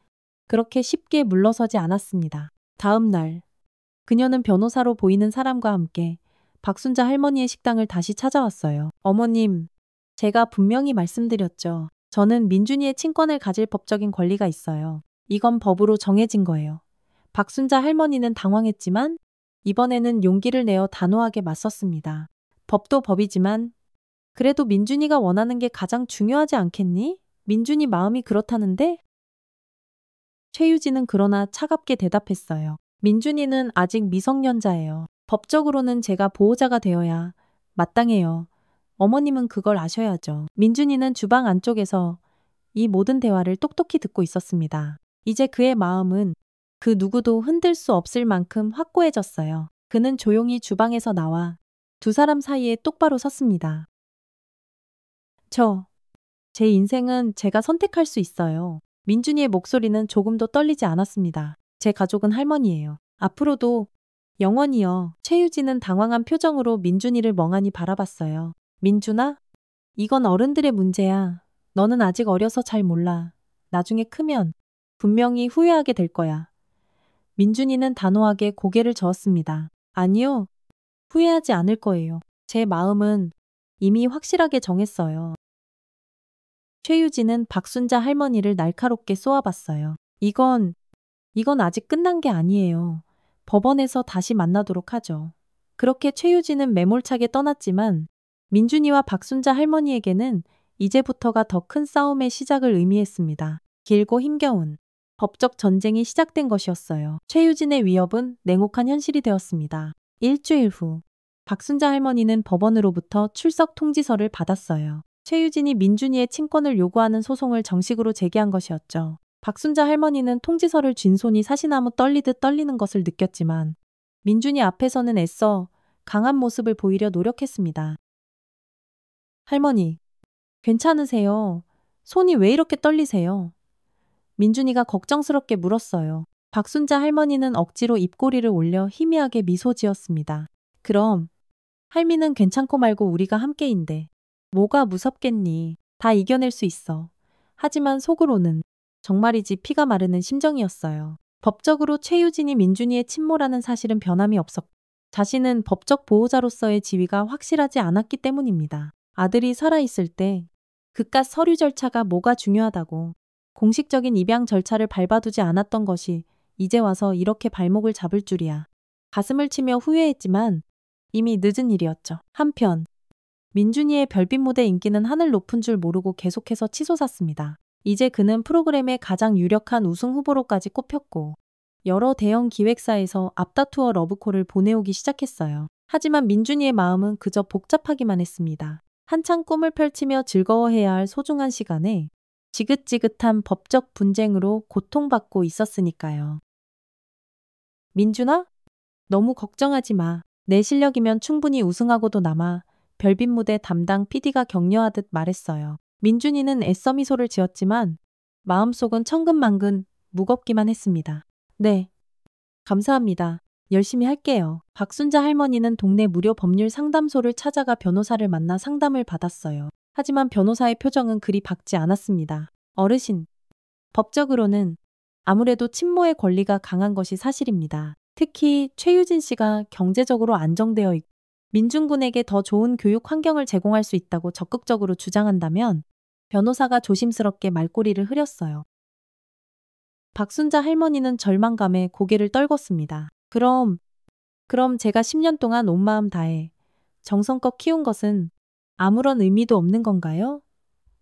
Speaker 1: 그렇게 쉽게 물러서지 않았습니다. 다음 날, 그녀는 변호사로 보이는 사람과 함께 박순자 할머니의 식당을 다시 찾아왔어요. 어머님, 제가 분명히 말씀드렸죠. 저는 민준이의 친권을 가질 법적인 권리가 있어요. 이건 법으로 정해진 거예요. 박순자 할머니는 당황했지만 이번에는 용기를 내어 단호하게 맞섰습니다. 법도 법이지만 그래도 민준이가 원하는 게 가장 중요하지 않겠니? 민준이 마음이 그렇다는데? 최유진은 그러나 차갑게 대답했어요. 민준이는 아직 미성년자예요. 법적으로는 제가 보호자가 되어야 마땅해요. 어머님은 그걸 아셔야죠. 민준이는 주방 안쪽에서 이 모든 대화를 똑똑히 듣고 있었습니다. 이제 그의 마음은 그 누구도 흔들 수 없을 만큼 확고해졌어요. 그는 조용히 주방에서 나와 두 사람 사이에 똑바로 섰습니다. 제 인생은 제가 선택할 수 있어요. 민준이의 목소리는 조금도 떨리지 않았습니다. 제 가족은 할머니예요. 앞으로도 영원히요. 최유진은 당황한 표정으로 민준이를 멍하니 바라봤어요. 민준아? 이건 어른들의 문제야. 너는 아직 어려서 잘 몰라. 나중에 크면 분명히 후회하게 될 거야. 민준이는 단호하게 고개를 저었습니다. 아니요. 후회하지 않을 거예요. 제 마음은 이미 확실하게 정했어요. 최유진은 박순자 할머니를 날카롭게 쏘아봤어요. 이건 아직 끝난 게 아니에요. 법원에서 다시 만나도록 하죠. 그렇게 최유진은 매몰차게 떠났지만 민준이와 박순자 할머니에게는 이제부터가 더 큰 싸움의 시작을 의미했습니다. 길고 힘겨운 법적 전쟁이 시작된 것이었어요. 최유진의 위협은 냉혹한 현실이 되었습니다. 일주일 후 박순자 할머니는 법원으로부터 출석 통지서를 받았어요. 최유진이 민준이의 친권을 요구하는 소송을 정식으로 제기한 것이었죠. 박순자 할머니는 통지서를 쥔 손이 사시나무 떨리듯 떨리는 것을 느꼈지만 민준이 앞에서는 애써 강한 모습을 보이려 노력했습니다. 할머니, 괜찮으세요? 손이 왜 이렇게 떨리세요? 민준이가 걱정스럽게 물었어요. 박순자 할머니는 억지로 입꼬리를 올려 희미하게 미소 지었습니다. 그럼 할미는 괜찮고 말고 우리가 함께인데 뭐가 무섭겠니? 다 이겨낼 수 있어. 하지만 속으로는 정말이지 피가 마르는 심정이었어요. 법적으로 최유진이 민준이의 친모라는 사실은 변함이 없었고 자신은 법적 보호자로서의 지위가 확실하지 않았기 때문입니다. 아들이 살아있을 때 그깟 서류 절차가 뭐가 중요하다고 공식적인 입양 절차를 밟아두지 않았던 것이 이제 와서 이렇게 발목을 잡을 줄이야. 가슴을 치며 후회했지만 이미 늦은 일이었죠. 한편 민준이의 별빛 무대 인기는 하늘 높은 줄 모르고 계속해서 치솟았습니다. 이제 그는 프로그램의 가장 유력한 우승 후보로까지 꼽혔고 여러 대형 기획사에서 앞다투어 러브콜을 보내오기 시작했어요. 하지만 민준이의 마음은 그저 복잡하기만 했습니다. 한창 꿈을 펼치며 즐거워해야 할 소중한 시간에 지긋지긋한 법적 분쟁으로 고통받고 있었으니까요. 민준아? 너무 걱정하지 마. 내 실력이면 충분히 우승하고도 남아. 별빛 무대 담당 PD가 격려하듯 말했어요. 민준이는 애써 미소를 지었지만 마음속은 천근만근 무겁기만 했습니다. 네. 감사합니다. 열심히 할게요. 박순자 할머니는 동네 무료 법률 상담소를 찾아가 변호사를 만나 상담을 받았어요. 하지만 변호사의 표정은 그리 밝지 않았습니다. 어르신, 법적으로는 아무래도 친모의 권리가 강한 것이 사실입니다. 특히 최유진 씨가 경제적으로 안정되어 있고 민준군에게 더 좋은 교육 환경을 제공할 수 있다고 적극적으로 주장한다면 변호사가 조심스럽게 말꼬리를 흐렸어요. 박순자 할머니는 절망감에 고개를 떨궜습니다. 그럼 제가 10년 동안 온 마음 다해 정성껏 키운 것은 아무런 의미도 없는 건가요?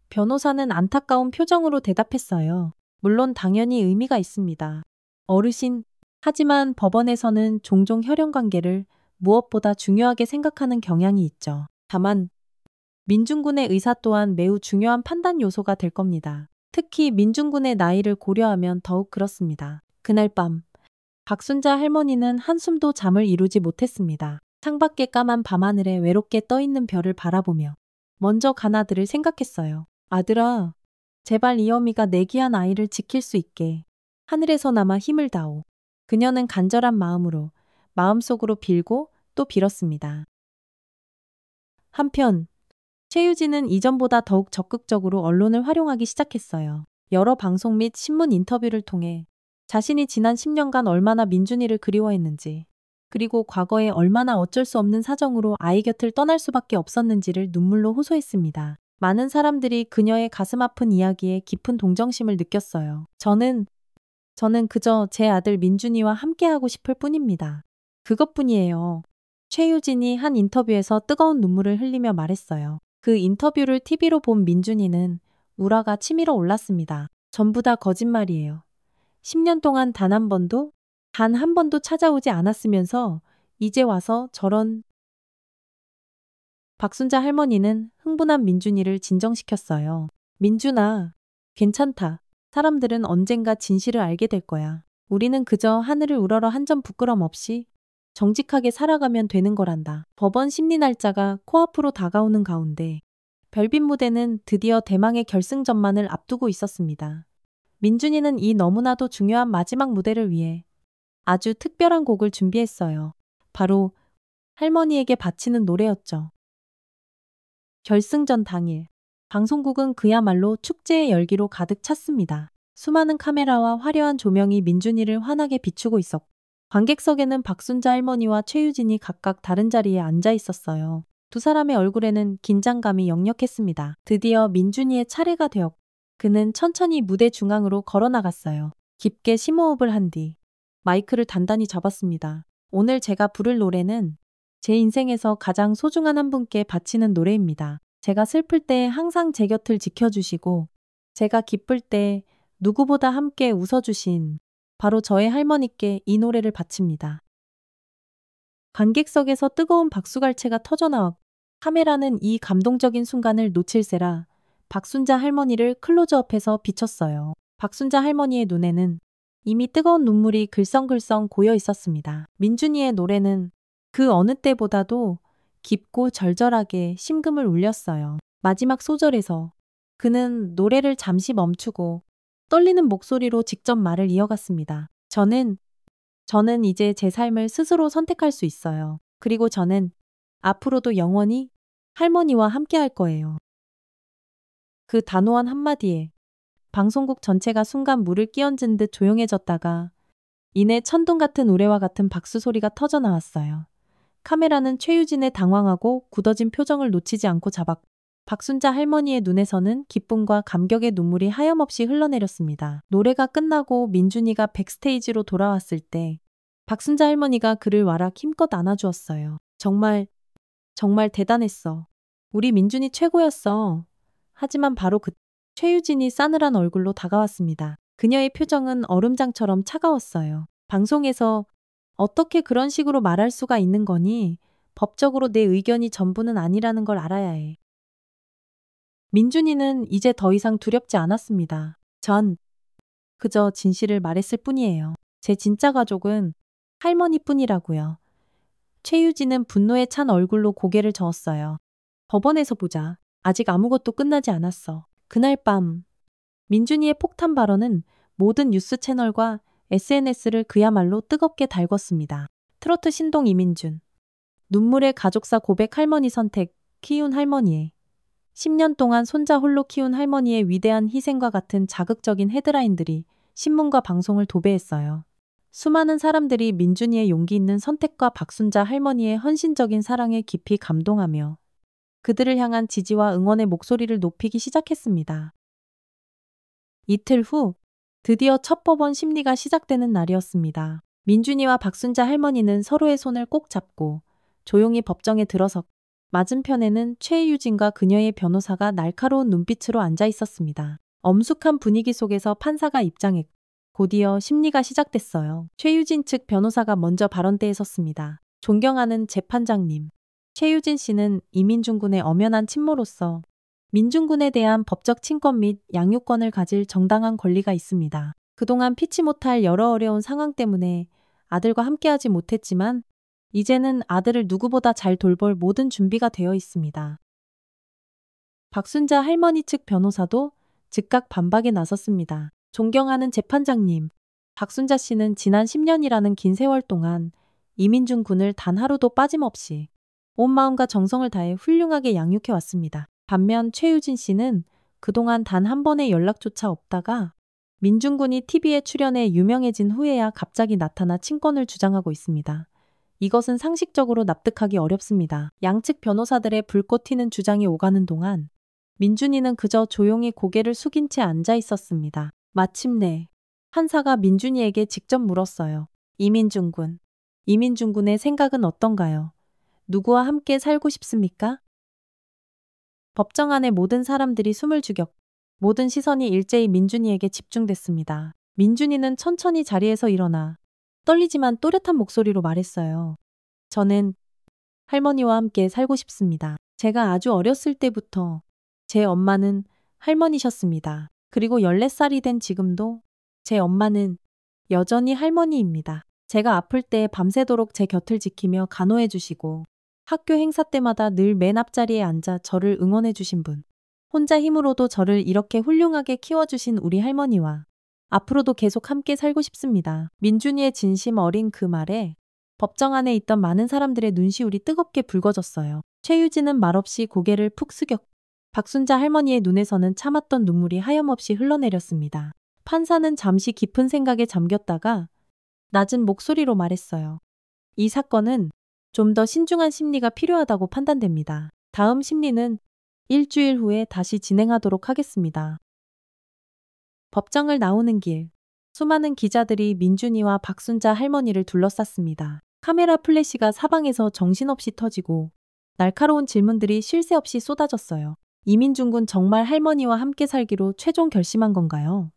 Speaker 1: 변호사는 안타까운 표정으로 대답했어요. 물론 당연히 의미가 있습니다. 어르신, 하지만 법원에서는 종종 혈연 관계를 무엇보다 중요하게 생각하는 경향이 있죠. 다만 민준군의 의사 또한 매우 중요한 판단 요소가 될 겁니다. 특히 민준군의 나이를 고려하면 더욱 그렇습니다. 그날 밤 박순자 할머니는 한숨도 잠을 이루지 못했습니다. 창밖의 까만 밤하늘에 외롭게 떠있는 별을 바라보며 먼저 가나들을 생각했어요. 아들아, 제발 이 어미가 내 귀한 아이를 지킬 수 있게 하늘에서나마 힘을 다오. 그녀는 간절한 마음으로 마음속으로 빌고 또 빌었습니다. 한편 최유진은 이전보다 더욱 적극적으로 언론을 활용하기 시작했어요. 여러 방송 및 신문 인터뷰를 통해 자신이 지난 10년간 얼마나 민준이를 그리워했는지, 그리고 과거에 얼마나 어쩔 수 없는 사정으로 아이 곁을 떠날 수밖에 없었는지를 눈물로 호소했습니다. 많은 사람들이 그녀의 가슴 아픈 이야기에 깊은 동정심을 느꼈어요. 저는 그저 제 아들 민준이와 함께하고 싶을 뿐입니다. 그것뿐이에요. 최유진이 한 인터뷰에서 뜨거운 눈물을 흘리며 말했어요. 그 인터뷰를 TV로 본 민준이는 우라가 치밀어 올랐습니다. 전부 다 거짓말이에요. 10년 동안 단 한 번도 찾아오지 않았으면서 이제 와서 저런. 박순자 할머니는 흥분한 민준이를 진정시켰어요. 민준아, 괜찮다. 사람들은 언젠가 진실을 알게 될 거야. 우리는 그저 하늘을 우러러 한 점 부끄럼 없이 정직하게 살아가면 되는 거란다. 법원 심리 날짜가 코앞으로 다가오는 가운데 별빛 무대는 드디어 대망의 결승전만을 앞두고 있었습니다. 민준이는 이 너무나도 중요한 마지막 무대를 위해 아주 특별한 곡을 준비했어요. 바로 할머니에게 바치는 노래였죠. 결승전 당일 방송국은 그야말로 축제의 열기로 가득 찼습니다. 수많은 카메라와 화려한 조명이 민준이를 환하게 비추고 있었고 관객석에는 박순자 할머니와 최유진이 각각 다른 자리에 앉아 있었어요. 두 사람의 얼굴에는 긴장감이 역력했습니다. 드디어 민준이의 차례가 되었고 그는 천천히 무대 중앙으로 걸어 나갔어요. 깊게 심호흡을 한 뒤 마이크를 단단히 잡았습니다. 오늘 제가 부를 노래는 제 인생에서 가장 소중한 한 분께 바치는 노래입니다. 제가 슬플 때 항상 제 곁을 지켜주시고 제가 기쁠 때 누구보다 함께 웃어주신 바로 저의 할머니께 이 노래를 바칩니다. 관객석에서 뜨거운 박수갈채가 터져나왔고 카메라는 이 감동적인 순간을 놓칠세라 박순자 할머니를 클로즈업해서 비췄어요. 박순자 할머니의 눈에는 이미 뜨거운 눈물이 글썽글썽 고여 있었습니다. 민준이의 노래는 그 어느 때보다도 깊고 절절하게 심금을 울렸어요. 마지막 소절에서 그는 노래를 잠시 멈추고 떨리는 목소리로 직접 말을 이어갔습니다. 저는 이제 제 삶을 스스로 선택할 수 있어요. 그리고 저는 앞으로도 영원히 할머니와 함께 할 거예요. 그 단호한 한마디에 방송국 전체가 순간 물을 끼얹은 듯 조용해졌다가 이내 천둥 같은 우레와 같은 박수 소리가 터져 나왔어요. 카메라는 최유진의 당황하고 굳어진 표정을 놓치지 않고 잡았고 박순자 할머니의 눈에서는 기쁨과 감격의 눈물이 하염없이 흘러내렸습니다. 노래가 끝나고 민준이가 백스테이지로 돌아왔을 때 박순자 할머니가 그를 와락 힘껏 안아주었어요. 정말 대단했어. 우리 민준이 최고였어. 하지만 바로 그 최유진이 싸늘한 얼굴로 다가왔습니다. 그녀의 표정은 얼음장처럼 차가웠어요. 방송에서 어떻게 그런 식으로 말할 수가 있는 거니? 법적으로 내 의견이 전부는 아니라는 걸 알아야 해. 민준이는 이제 더 이상 두렵지 않았습니다. 전 그저 진실을 말했을 뿐이에요. 제 진짜 가족은 할머니뿐이라고요. 최유진은 분노에 찬 얼굴로 고개를 저었어요. 법원에서 보자. 아직 아무것도 끝나지 않았어. 그날 밤 민준이의 폭탄 발언은 모든 뉴스 채널과 SNS를 그야말로 뜨겁게 달궜습니다. 트로트 신동 이민준, 눈물의 가족사 고백 할머니 선택, 키운 할머니의 10년 동안 손자 홀로 키운 할머니의 위대한 희생과 같은 자극적인 헤드라인들이 신문과 방송을 도배했어요. 수많은 사람들이 민준이의 용기 있는 선택과 박순자 할머니의 헌신적인 사랑에 깊이 감동하며 그들을 향한 지지와 응원의 목소리를 높이기 시작했습니다. 이틀 후 드디어 첫 법원 심리가 시작되는 날이었습니다. 민준이와 박순자 할머니는 서로의 손을 꼭 잡고 조용히 법정에 들어섰고 맞은편에는 최유진과 그녀의 변호사가 날카로운 눈빛으로 앉아 있었습니다. 엄숙한 분위기 속에서 판사가 입장했고 곧이어 심리가 시작됐어요. 최유진 측 변호사가 먼저 발언대에 섰습니다. 존경하는 재판장님. 최유진 씨는 이민준 군의 엄연한 친모로서 민준 군에 대한 법적 친권 및 양육권을 가질 정당한 권리가 있습니다. 그동안 피치 못할 여러 어려운 상황 때문에 아들과 함께하지 못했지만 이제는 아들을 누구보다 잘 돌볼 모든 준비가 되어 있습니다. 박순자 할머니 측 변호사도 즉각 반박에 나섰습니다. 존경하는 재판장님, 박순자 씨는 지난 10년이라는 긴 세월 동안 이민준 군을 단 하루도 빠짐없이 온 마음과 정성을 다해 훌륭하게 양육해 왔습니다. 반면 최유진 씨는 그동안 단 한 번의 연락조차 없다가 민준 군이 TV에 출연해 유명해진 후에야 갑자기 나타나 친권을 주장하고 있습니다. 이것은 상식적으로 납득하기 어렵습니다. 양측 변호사들의 불꽃 튀는 주장이 오가는 동안 민준이는 그저 조용히 고개를 숙인 채 앉아 있었습니다. 마침내 판사가 민준이에게 직접 물었어요. 이민준 군의 생각은 어떤가요? 누구와 함께 살고 싶습니까? 법정 안의 모든 사람들이 숨을 죽였고 모든 시선이 일제히 민준이에게 집중됐습니다. 민준이는 천천히 자리에서 일어나 떨리지만 또렷한 목소리로 말했어요. 저는 할머니와 함께 살고 싶습니다. 제가 아주 어렸을 때부터 제 엄마는 할머니셨습니다. 그리고 14살이 된 지금도 제 엄마는 여전히 할머니입니다. 제가 아플 때 밤새도록 제 곁을 지키며 간호해 주시고 학교 행사 때마다 늘 맨 앞자리에 앉아 저를 응원해 주신 분. 혼자 힘으로도 저를 이렇게 훌륭하게 키워주신 우리 할머니와 앞으로도 계속 함께 살고 싶습니다. 민준이의 진심 어린 그 말에 법정 안에 있던 많은 사람들의 눈시울이 뜨겁게 붉어졌어요. 최유진은 말없이 고개를 푹 숙였고 박순자 할머니의 눈에서는 참았던 눈물이 하염없이 흘러내렸습니다. 판사는 잠시 깊은 생각에 잠겼다가 낮은 목소리로 말했어요. 이 사건은 좀 더 신중한 심리가 필요하다고 판단됩니다. 다음 심리는 일주일 후에 다시 진행하도록 하겠습니다. 법정을 나오는 길, 수많은 기자들이 민준이와 박순자 할머니를 둘러쌌습니다. 카메라 플래시가 사방에서 정신없이 터지고 날카로운 질문들이 쉴 새 없이 쏟아졌어요. 이민준 군 정말 할머니와 함께 살기로 최종 결심한 건가요?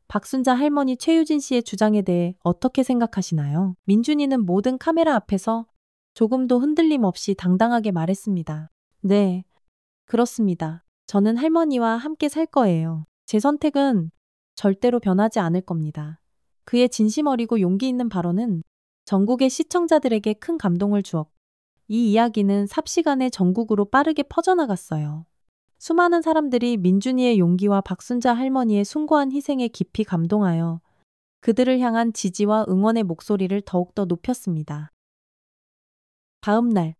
Speaker 1: 박순자 할머니 최유진 씨의 주장에 대해 어떻게 생각하시나요? 민준이는 모든 카메라 앞에서 조금도 흔들림 없이 당당하게 말했습니다. 네, 그렇습니다. 저는 할머니와 함께 살 거예요. 제 선택은 절대로 변하지 않을 겁니다. 그의 진심 어리고 용기 있는 발언은 전국의 시청자들에게 큰 감동을 주었고 이 이야기는 삽시간에 전국으로 빠르게 퍼져나갔어요. 수많은 사람들이 민준이의 용기와 박순자 할머니의 숭고한 희생에 깊이 감동하여 그들을 향한 지지와 응원의 목소리를 더욱더 높였습니다. 다음 날,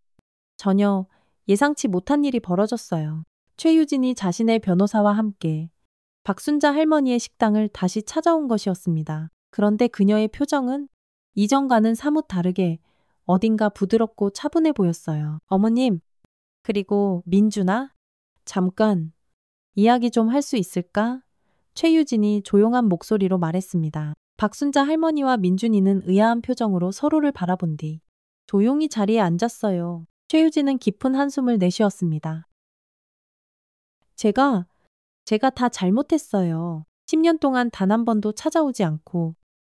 Speaker 1: 전혀 예상치 못한 일이 벌어졌어요. 최유진이 자신의 변호사와 함께 박순자 할머니의 식당을 다시 찾아온 것이었습니다. 그런데 그녀의 표정은 이전과는 사뭇 다르게 어딘가 부드럽고 차분해 보였어요. 어머님, 그리고 민준아, 잠깐 이야기 좀 할 수 있을까? 최유진이 조용한 목소리로 말했습니다. 박순자 할머니와 민준이는 의아한 표정으로 서로를 바라본 뒤 조용히 자리에 앉았어요. 최유진은 깊은 한숨을 내쉬었습니다. 제가 다 잘못했어요. 10년 동안 단 한 번도 찾아오지 않고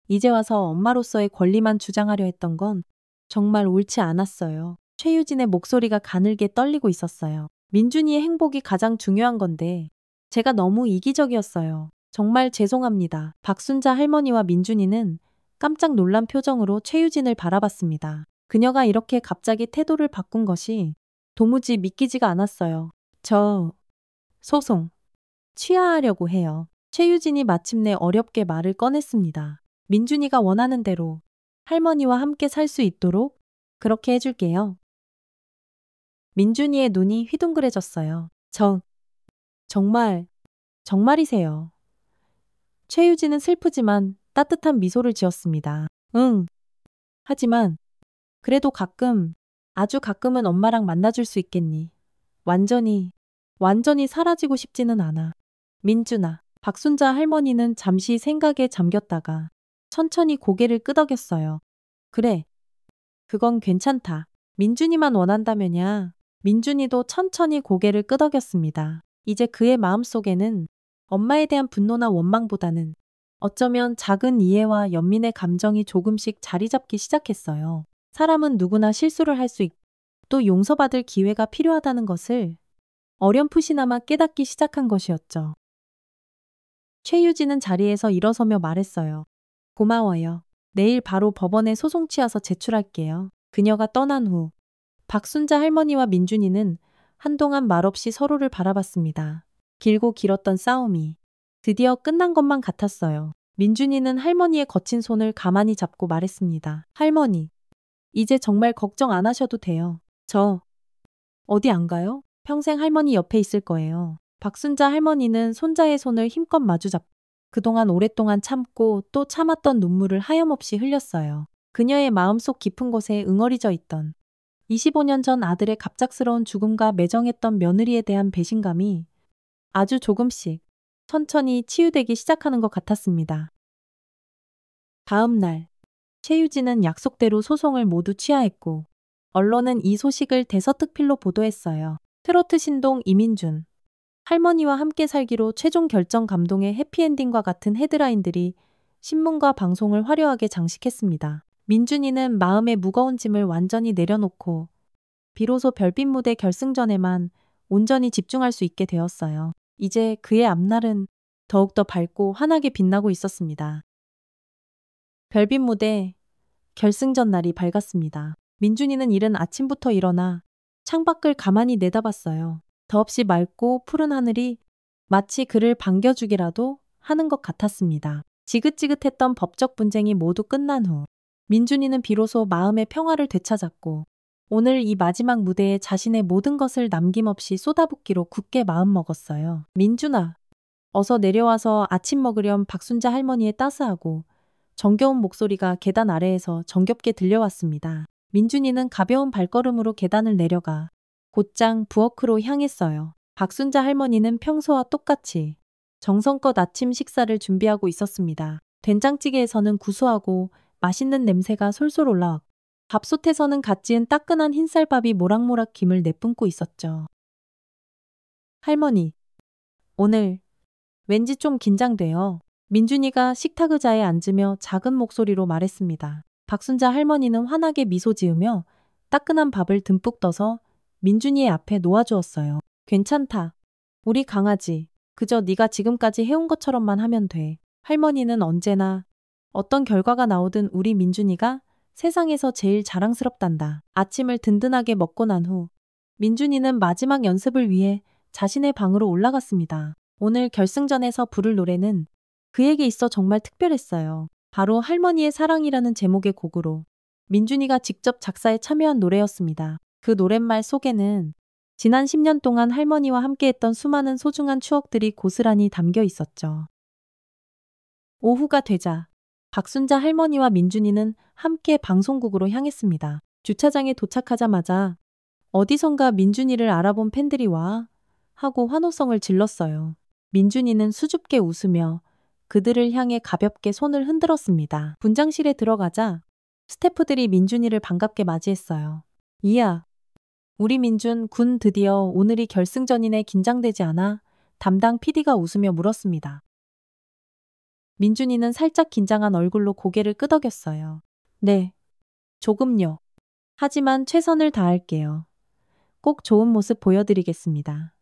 Speaker 1: 이제 와서 엄마로서의 권리만 주장하려 했던 건 정말 옳지 않았어요. 최유진의 목소리가 가늘게 떨리고 있었어요. 민준이의 행복이 가장 중요한 건데 제가 너무 이기적이었어요. 정말 죄송합니다. 박순자 할머니와 민준이는 깜짝 놀란 표정으로 최유진을 바라봤습니다. 그녀가 이렇게 갑자기 태도를 바꾼 것이 도무지 믿기지가 않았어요. 저 소송 취하하려고 해요. 최유진이 마침내 어렵게 말을 꺼냈습니다. 민준이가 원하는 대로 할머니와 함께 살 수 있도록 그렇게 해줄게요. 민준이의 눈이 휘둥그레졌어요. 정말이세요. 최유진은 슬프지만 따뜻한 미소를 지었습니다. 응. 하지만 그래도 아주 가끔은 엄마랑 만나줄 수 있겠니? 완전히 사라지고 싶지는 않아. 민준아, 박순자 할머니는 잠시 생각에 잠겼다가 천천히 고개를 끄덕였어요. 그래, 그건 괜찮다. 민준이만 원한다면야. 민준이도 천천히 고개를 끄덕였습니다. 이제 그의 마음속에는 엄마에 대한 분노나 원망보다는 어쩌면 작은 이해와 연민의 감정이 조금씩 자리 잡기 시작했어요. 사람은 누구나 실수를 할 수 있고 또 용서받을 기회가 필요하다는 것을 어렴풋이나마 깨닫기 시작한 것이었죠. 최유진은 자리에서 일어서며 말했어요. 고마워요. 내일 바로 법원에 소송 취하서 제출할게요. 그녀가 떠난 후 박순자 할머니와 민준이는 한동안 말없이 서로를 바라봤습니다. 길고 길었던 싸움이 드디어 끝난 것만 같았어요. 민준이는 할머니의 거친 손을 가만히 잡고 말했습니다. 할머니, 이제 정말 걱정 안 하셔도 돼요. 저 어디 안 가요? 평생 할머니 옆에 있을 거예요. 박순자 할머니는 손자의 손을 힘껏 마주잡고 그동안 오랫동안 참고 또 참았던 눈물을 하염없이 흘렸어요. 그녀의 마음속 깊은 곳에 응어리져 있던 25년 전 아들의 갑작스러운 죽음과 매정했던 며느리에 대한 배신감이 아주 조금씩 천천히 치유되기 시작하는 것 같았습니다. 다음 날, 최유진은 약속대로 소송을 모두 취하했고 언론은 이 소식을 대서특필로 보도했어요. 트로트 신동 이민준, 할머니와 함께 살기로 최종 결정 감동의 해피엔딩과 같은 헤드라인들이 신문과 방송을 화려하게 장식했습니다. 민준이는 마음의 무거운 짐을 완전히 내려놓고 비로소 별빛 무대 결승전에만 온전히 집중할 수 있게 되었어요. 이제 그의 앞날은 더욱더 밝고 환하게 빛나고 있었습니다. 별빛 무대 결승전 날이 밝았습니다. 민준이는 이른 아침부터 일어나 창밖을 가만히 내다봤어요. 더없이 맑고 푸른 하늘이 마치 그를 반겨주기라도 하는 것 같았습니다. 지긋지긋했던 법적 분쟁이 모두 끝난 후 민준이는 비로소 마음의 평화를 되찾았고 오늘 이 마지막 무대에 자신의 모든 것을 남김없이 쏟아붓기로 굳게 마음먹었어요. 민준아, 어서 내려와서 아침 먹으렴. 박순자 할머니의 따스하고 정겨운 목소리가 계단 아래에서 정겹게 들려왔습니다. 민준이는 가벼운 발걸음으로 계단을 내려가 곧장 부엌으로 향했어요. 박순자 할머니는 평소와 똑같이 정성껏 아침 식사를 준비하고 있었습니다. 된장찌개에서는 구수하고 맛있는 냄새가 솔솔 올라왔고 밥솥에서는 갓 지은 따끈한 흰쌀밥이 모락모락 김을 내뿜고 있었죠. 할머니, 오늘 왠지 좀 긴장돼요. 민준이가 식탁 의자에 앉으며 작은 목소리로 말했습니다. 박순자 할머니는 환하게 미소 지으며 따끈한 밥을 듬뿍 떠서 민준이의 앞에 놓아주었어요. 괜찮다. 우리 강아지. 그저 네가 지금까지 해온 것처럼만 하면 돼. 할머니는 언제나 어떤 결과가 나오든 우리 민준이가 세상에서 제일 자랑스럽단다. 아침을 든든하게 먹고 난 후 민준이는 마지막 연습을 위해 자신의 방으로 올라갔습니다. 오늘 결승전에서 부를 노래는 그에게 있어 정말 특별했어요. 바로 할머니의 사랑이라는 제목의 곡으로 민준이가 직접 작사에 참여한 노래였습니다. 그 노랫말 속에는 지난 10년 동안 할머니와 함께했던 수많은 소중한 추억들이 고스란히 담겨 있었죠. 오후가 되자 박순자 할머니와 민준이는 함께 방송국으로 향했습니다. 주차장에 도착하자마자 어디선가 민준이를 알아본 팬들이 와 하고 환호성을 질렀어요. 민준이는 수줍게 웃으며 그들을 향해 가볍게 손을 흔들었습니다. 분장실에 들어가자 스태프들이 민준이를 반갑게 맞이했어요. 이야, 우리 민준 군 드디어 오늘이 결승전이네. 긴장되지 않아? 담당 PD가 웃으며 물었습니다. 민준이는 살짝 긴장한 얼굴로 고개를 끄덕였어요. 네, 조금요. 하지만 최선을 다할게요. 꼭 좋은 모습 보여드리겠습니다.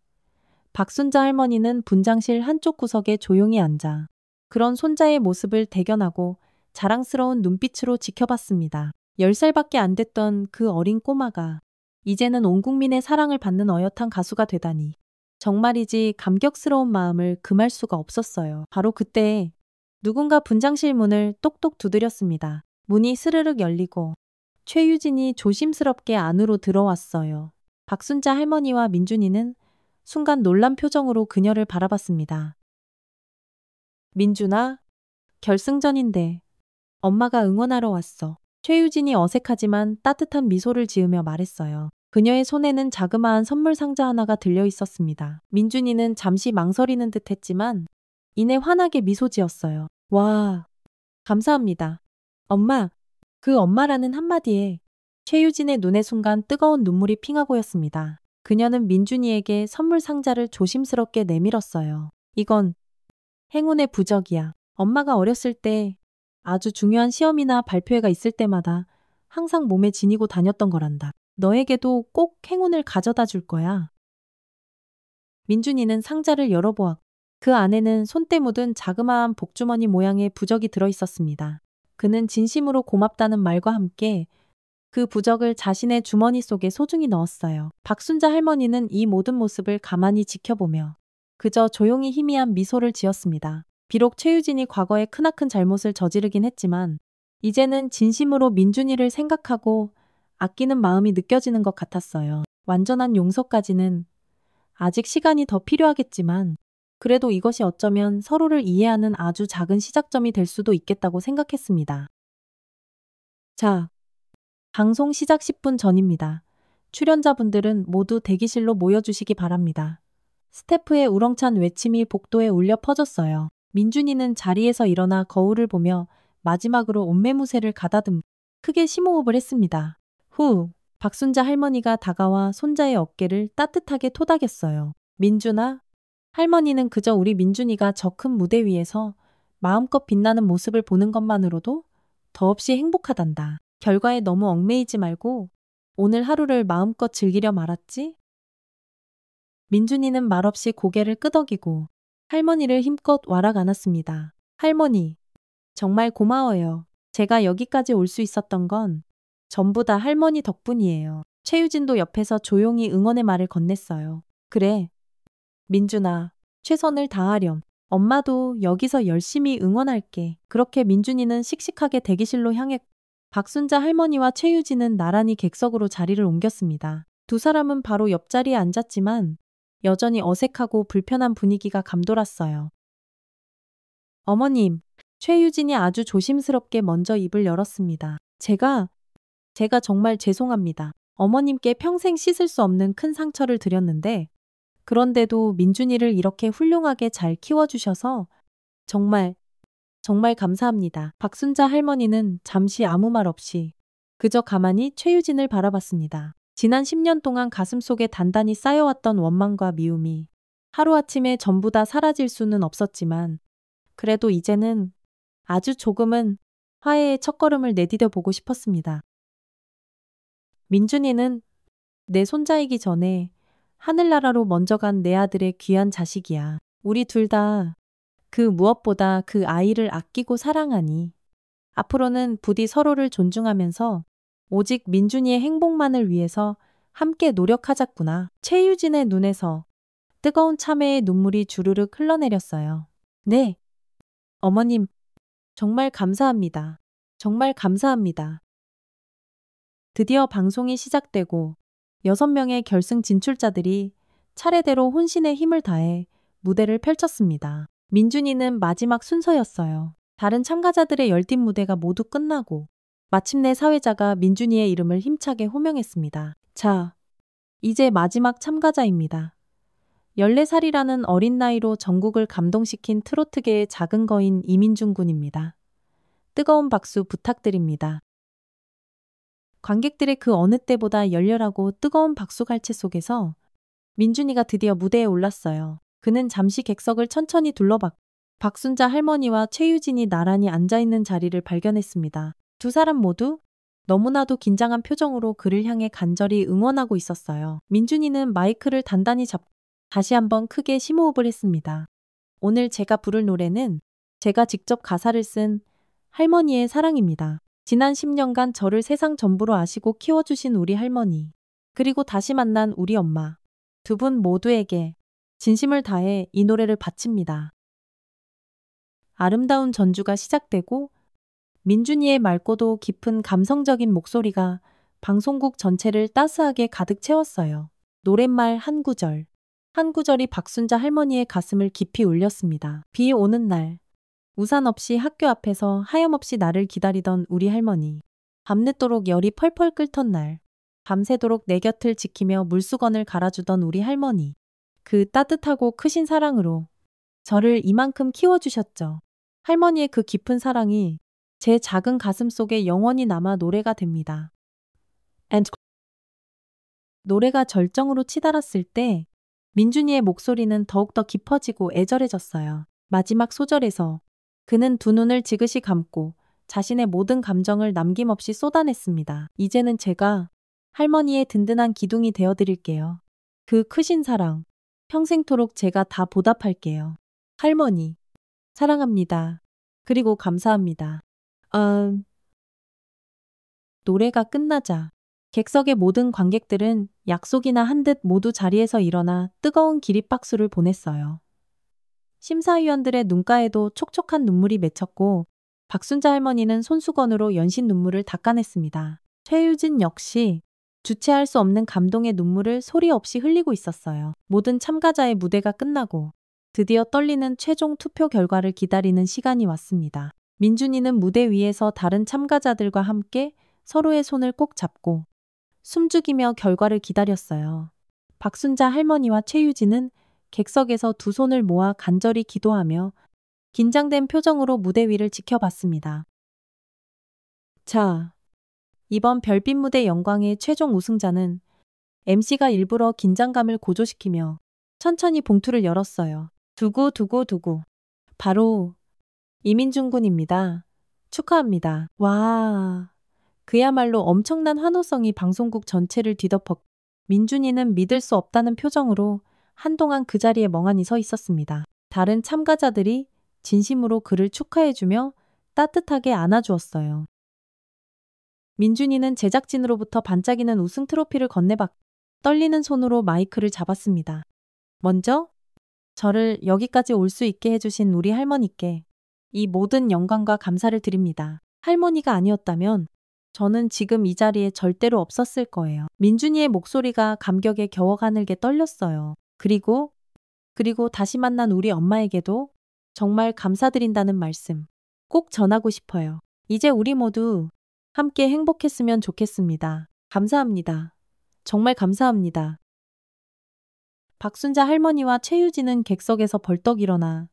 Speaker 1: 박순자 할머니는 분장실 한쪽 구석에 조용히 앉아 그런 손자의 모습을 대견하고 자랑스러운 눈빛으로 지켜봤습니다. 10살밖에 안 됐던 그 어린 꼬마가 이제는 온 국민의 사랑을 받는 어엿한 가수가 되다니 정말이지 감격스러운 마음을 금할 수가 없었어요. 바로 그때 누군가 분장실 문을 똑똑 두드렸습니다. 문이 스르륵 열리고 최유진이 조심스럽게 안으로 들어왔어요. 박순자 할머니와 민준이는 순간 놀란 표정으로 그녀를 바라봤습니다. 민준아, 결승전인데 엄마가 응원하러 왔어. 최유진이 어색하지만 따뜻한 미소를 지으며 말했어요. 그녀의 손에는 자그마한 선물 상자 하나가 들려 있었습니다. 민준이는 잠시 망설이는 듯 했지만 이내 환하게 미소 지었어요. 와, 감사합니다. 엄마, 그 엄마라는 한마디에 최유진의 눈에 순간 뜨거운 눈물이 핑하고였습니다. 그녀는 민준이에게 선물 상자를 조심스럽게 내밀었어요. 이건 행운의 부적이야. 엄마가 어렸을 때 아주 중요한 시험이나 발표회가 있을 때마다 항상 몸에 지니고 다녔던 거란다. 너에게도 꼭 행운을 가져다 줄 거야. 민준이는 상자를 열어보았고 그 안에는 손때 묻은 자그마한 복주머니 모양의 부적이 들어있었습니다. 그는 진심으로 고맙다는 말과 함께 그 부적을 자신의 주머니 속에 소중히 넣었어요. 박순자 할머니는 이 모든 모습을 가만히 지켜보며 그저 조용히 희미한 미소를 지었습니다. 비록 최유진이 과거에 크나큰 잘못을 저지르긴 했지만 이제는 진심으로 민준이를 생각하고 아끼는 마음이 느껴지는 것 같았어요. 완전한 용서까지는 아직 시간이 더 필요하겠지만 그래도 이것이 어쩌면 서로를 이해하는 아주 작은 시작점이 될 수도 있겠다고 생각했습니다. 자, 방송 시작 10분 전입니다. 출연자분들은 모두 대기실로 모여주시기 바랍니다. 스태프의 우렁찬 외침이 복도에 울려 퍼졌어요. 민준이는 자리에서 일어나 거울을 보며 마지막으로 옷매무새를 가다듬 크게 심호흡을 했습니다. 후, 박순자 할머니가 다가와 손자의 어깨를 따뜻하게 토닥였어요. 민준아, 할머니는 그저 우리 민준이가 저 큰 무대 위에서 마음껏 빛나는 모습을 보는 것만으로도 더없이 행복하단다. 결과에 너무 얽매이지 말고 오늘 하루를 마음껏 즐기려 말았지? 민준이는 말없이 고개를 끄덕이고 할머니를 힘껏 와락 안았습니다. 할머니, 정말 고마워요. 제가 여기까지 올 수 있었던 건 전부 다 할머니 덕분이에요. 최유진도 옆에서 조용히 응원의 말을 건넸어요. 그래, 민준아, 최선을 다하렴. 엄마도 여기서 열심히 응원할게. 그렇게 민준이는 씩씩하게 대기실로 향했고 박순자 할머니와 최유진은 나란히 객석으로 자리를 옮겼습니다. 두 사람은 바로 옆자리에 앉았지만 여전히 어색하고 불편한 분위기가 감돌았어요. 어머님, 최유진이 아주 조심스럽게 먼저 입을 열었습니다. 제가 정말 죄송합니다. 어머님께 평생 씻을 수 없는 큰 상처를 드렸는데 그런데도 민준이를 이렇게 훌륭하게 잘 키워주셔서 정말 감사합니다. 박순자 할머니는 잠시 아무 말 없이 그저 가만히 최유진을 바라봤습니다. 지난 10년 동안 가슴속에 단단히 쌓여왔던 원망과 미움이 하루아침에 전부 다 사라질 수는 없었지만 그래도 이제는 아주 조금은 화해의 첫걸음을 내디뎌 보고 싶었습니다. 민준이는 내 손자이기 전에 하늘나라로 먼저 간 내 아들의 귀한 자식이야. 우리 둘 다 그 무엇보다 그 아이를 아끼고 사랑하니 앞으로는 부디 서로를 존중하면서 오직 민준이의 행복만을 위해서 함께 노력하자꾸나. 최유진의 눈에서 뜨거운 참회의 눈물이 주르륵 흘러내렸어요. 네, 어머님, 정말 감사합니다. 정말 감사합니다. 드디어 방송이 시작되고 6명의 결승 진출자들이 차례대로 혼신의 힘을 다해 무대를 펼쳤습니다. 민준이는 마지막 순서였어요. 다른 참가자들의 열띤 무대가 모두 끝나고 마침내 사회자가 민준이의 이름을 힘차게 호명했습니다. 자, 이제 마지막 참가자입니다. 14살이라는 어린 나이로 전국을 감동시킨 트로트계의 작은 거인 이민준 군입니다. 뜨거운 박수 부탁드립니다. 관객들의 그 어느 때보다 열렬하고 뜨거운 박수갈채 속에서 민준이가 드디어 무대에 올랐어요. 그는 잠시 객석을 천천히 둘러봤고 박순자 할머니와 최유진이 나란히 앉아있는 자리를 발견했습니다. 두 사람 모두 너무나도 긴장한 표정으로 그를 향해 간절히 응원하고 있었어요. 민준이는 마이크를 단단히 잡고 다시 한번 크게 심호흡을 했습니다. 오늘 제가 부를 노래는 제가 직접 가사를 쓴 할머니의 사랑입니다. 지난 10년간 저를 세상 전부로 아시고 키워주신 우리 할머니, 그리고 다시 만난 우리 엄마, 두 분 모두에게 진심을 다해 이 노래를 바칩니다. 아름다운 전주가 시작되고 민준이의 맑고도 깊은 감성적인 목소리가 방송국 전체를 따스하게 가득 채웠어요. 노랫말 한 구절, 한 구절이 박순자 할머니의 가슴을 깊이 울렸습니다. 비 오는 날, 우산 없이 학교 앞에서 하염없이 나를 기다리던 우리 할머니. 밤늦도록 열이 펄펄 끓던 날, 밤새도록 내 곁을 지키며 물수건을 갈아주던 우리 할머니. 그 따뜻하고 크신 사랑으로 저를 이만큼 키워주셨죠. 할머니의 그 깊은 사랑이 제 작은 가슴 속에 영원히 남아 노래가 됩니다. 노래가 절정으로 치달았을 때 민준이의 목소리는 더욱더 깊어지고 애절해졌어요. 마지막 소절에서 그는 두 눈을 지그시 감고 자신의 모든 감정을 남김없이 쏟아냈습니다. 이제는 제가 할머니의 든든한 기둥이 되어드릴게요. 그 크신 사랑, 평생토록 제가 다 보답할게요. 할머니, 사랑합니다. 그리고 감사합니다. 노래가 끝나자 객석의 모든 관객들은 약속이나 한 듯 모두 자리에서 일어나 뜨거운 기립박수를 보냈어요. 심사위원들의 눈가에도 촉촉한 눈물이 맺혔고 박순자 할머니는 손수건으로 연신 눈물을 닦아냈습니다. 최유진 역시 주체할 수 없는 감동의 눈물을 소리 없이 흘리고 있었어요. 모든 참가자의 무대가 끝나고 드디어 떨리는 최종 투표 결과를 기다리는 시간이 왔습니다. 민준이는 무대 위에서 다른 참가자들과 함께 서로의 손을 꼭 잡고 숨죽이며 결과를 기다렸어요. 박순자 할머니와 최유진은 객석에서 두 손을 모아 간절히 기도하며 긴장된 표정으로 무대 위를 지켜봤습니다. 자, 이번 별빛 무대 영광의 최종 우승자는 MC가 일부러 긴장감을 고조시키며 천천히 봉투를 열었어요. 두구두구두구. 바로 이민준 군입니다. 축하합니다. 와, 그야말로 엄청난 환호성이 방송국 전체를 뒤덮었고 민준이는 믿을 수 없다는 표정으로 한동안 그 자리에 멍하니 서 있었습니다. 다른 참가자들이 진심으로 그를 축하해주며 따뜻하게 안아주었어요. 민준이는 제작진으로부터 반짝이는 우승 트로피를 건네받고 떨리는 손으로 마이크를 잡았습니다. 먼저 저를 여기까지 올 수 있게 해주신 우리 할머니께 이 모든 영광과 감사를 드립니다. 할머니가 아니었다면 저는 지금 이 자리에 절대로 없었을 거예요. 민준이의 목소리가 감격에 겨워 가늘게 떨렸어요. 그리고 다시 만난 우리 엄마에게도 정말 감사드린다는 말씀 꼭 전하고 싶어요. 이제 우리 모두 함께 행복했으면 좋겠습니다. 감사합니다. 정말 감사합니다. 박순자 할머니와 최유진은 객석에서 벌떡 일어나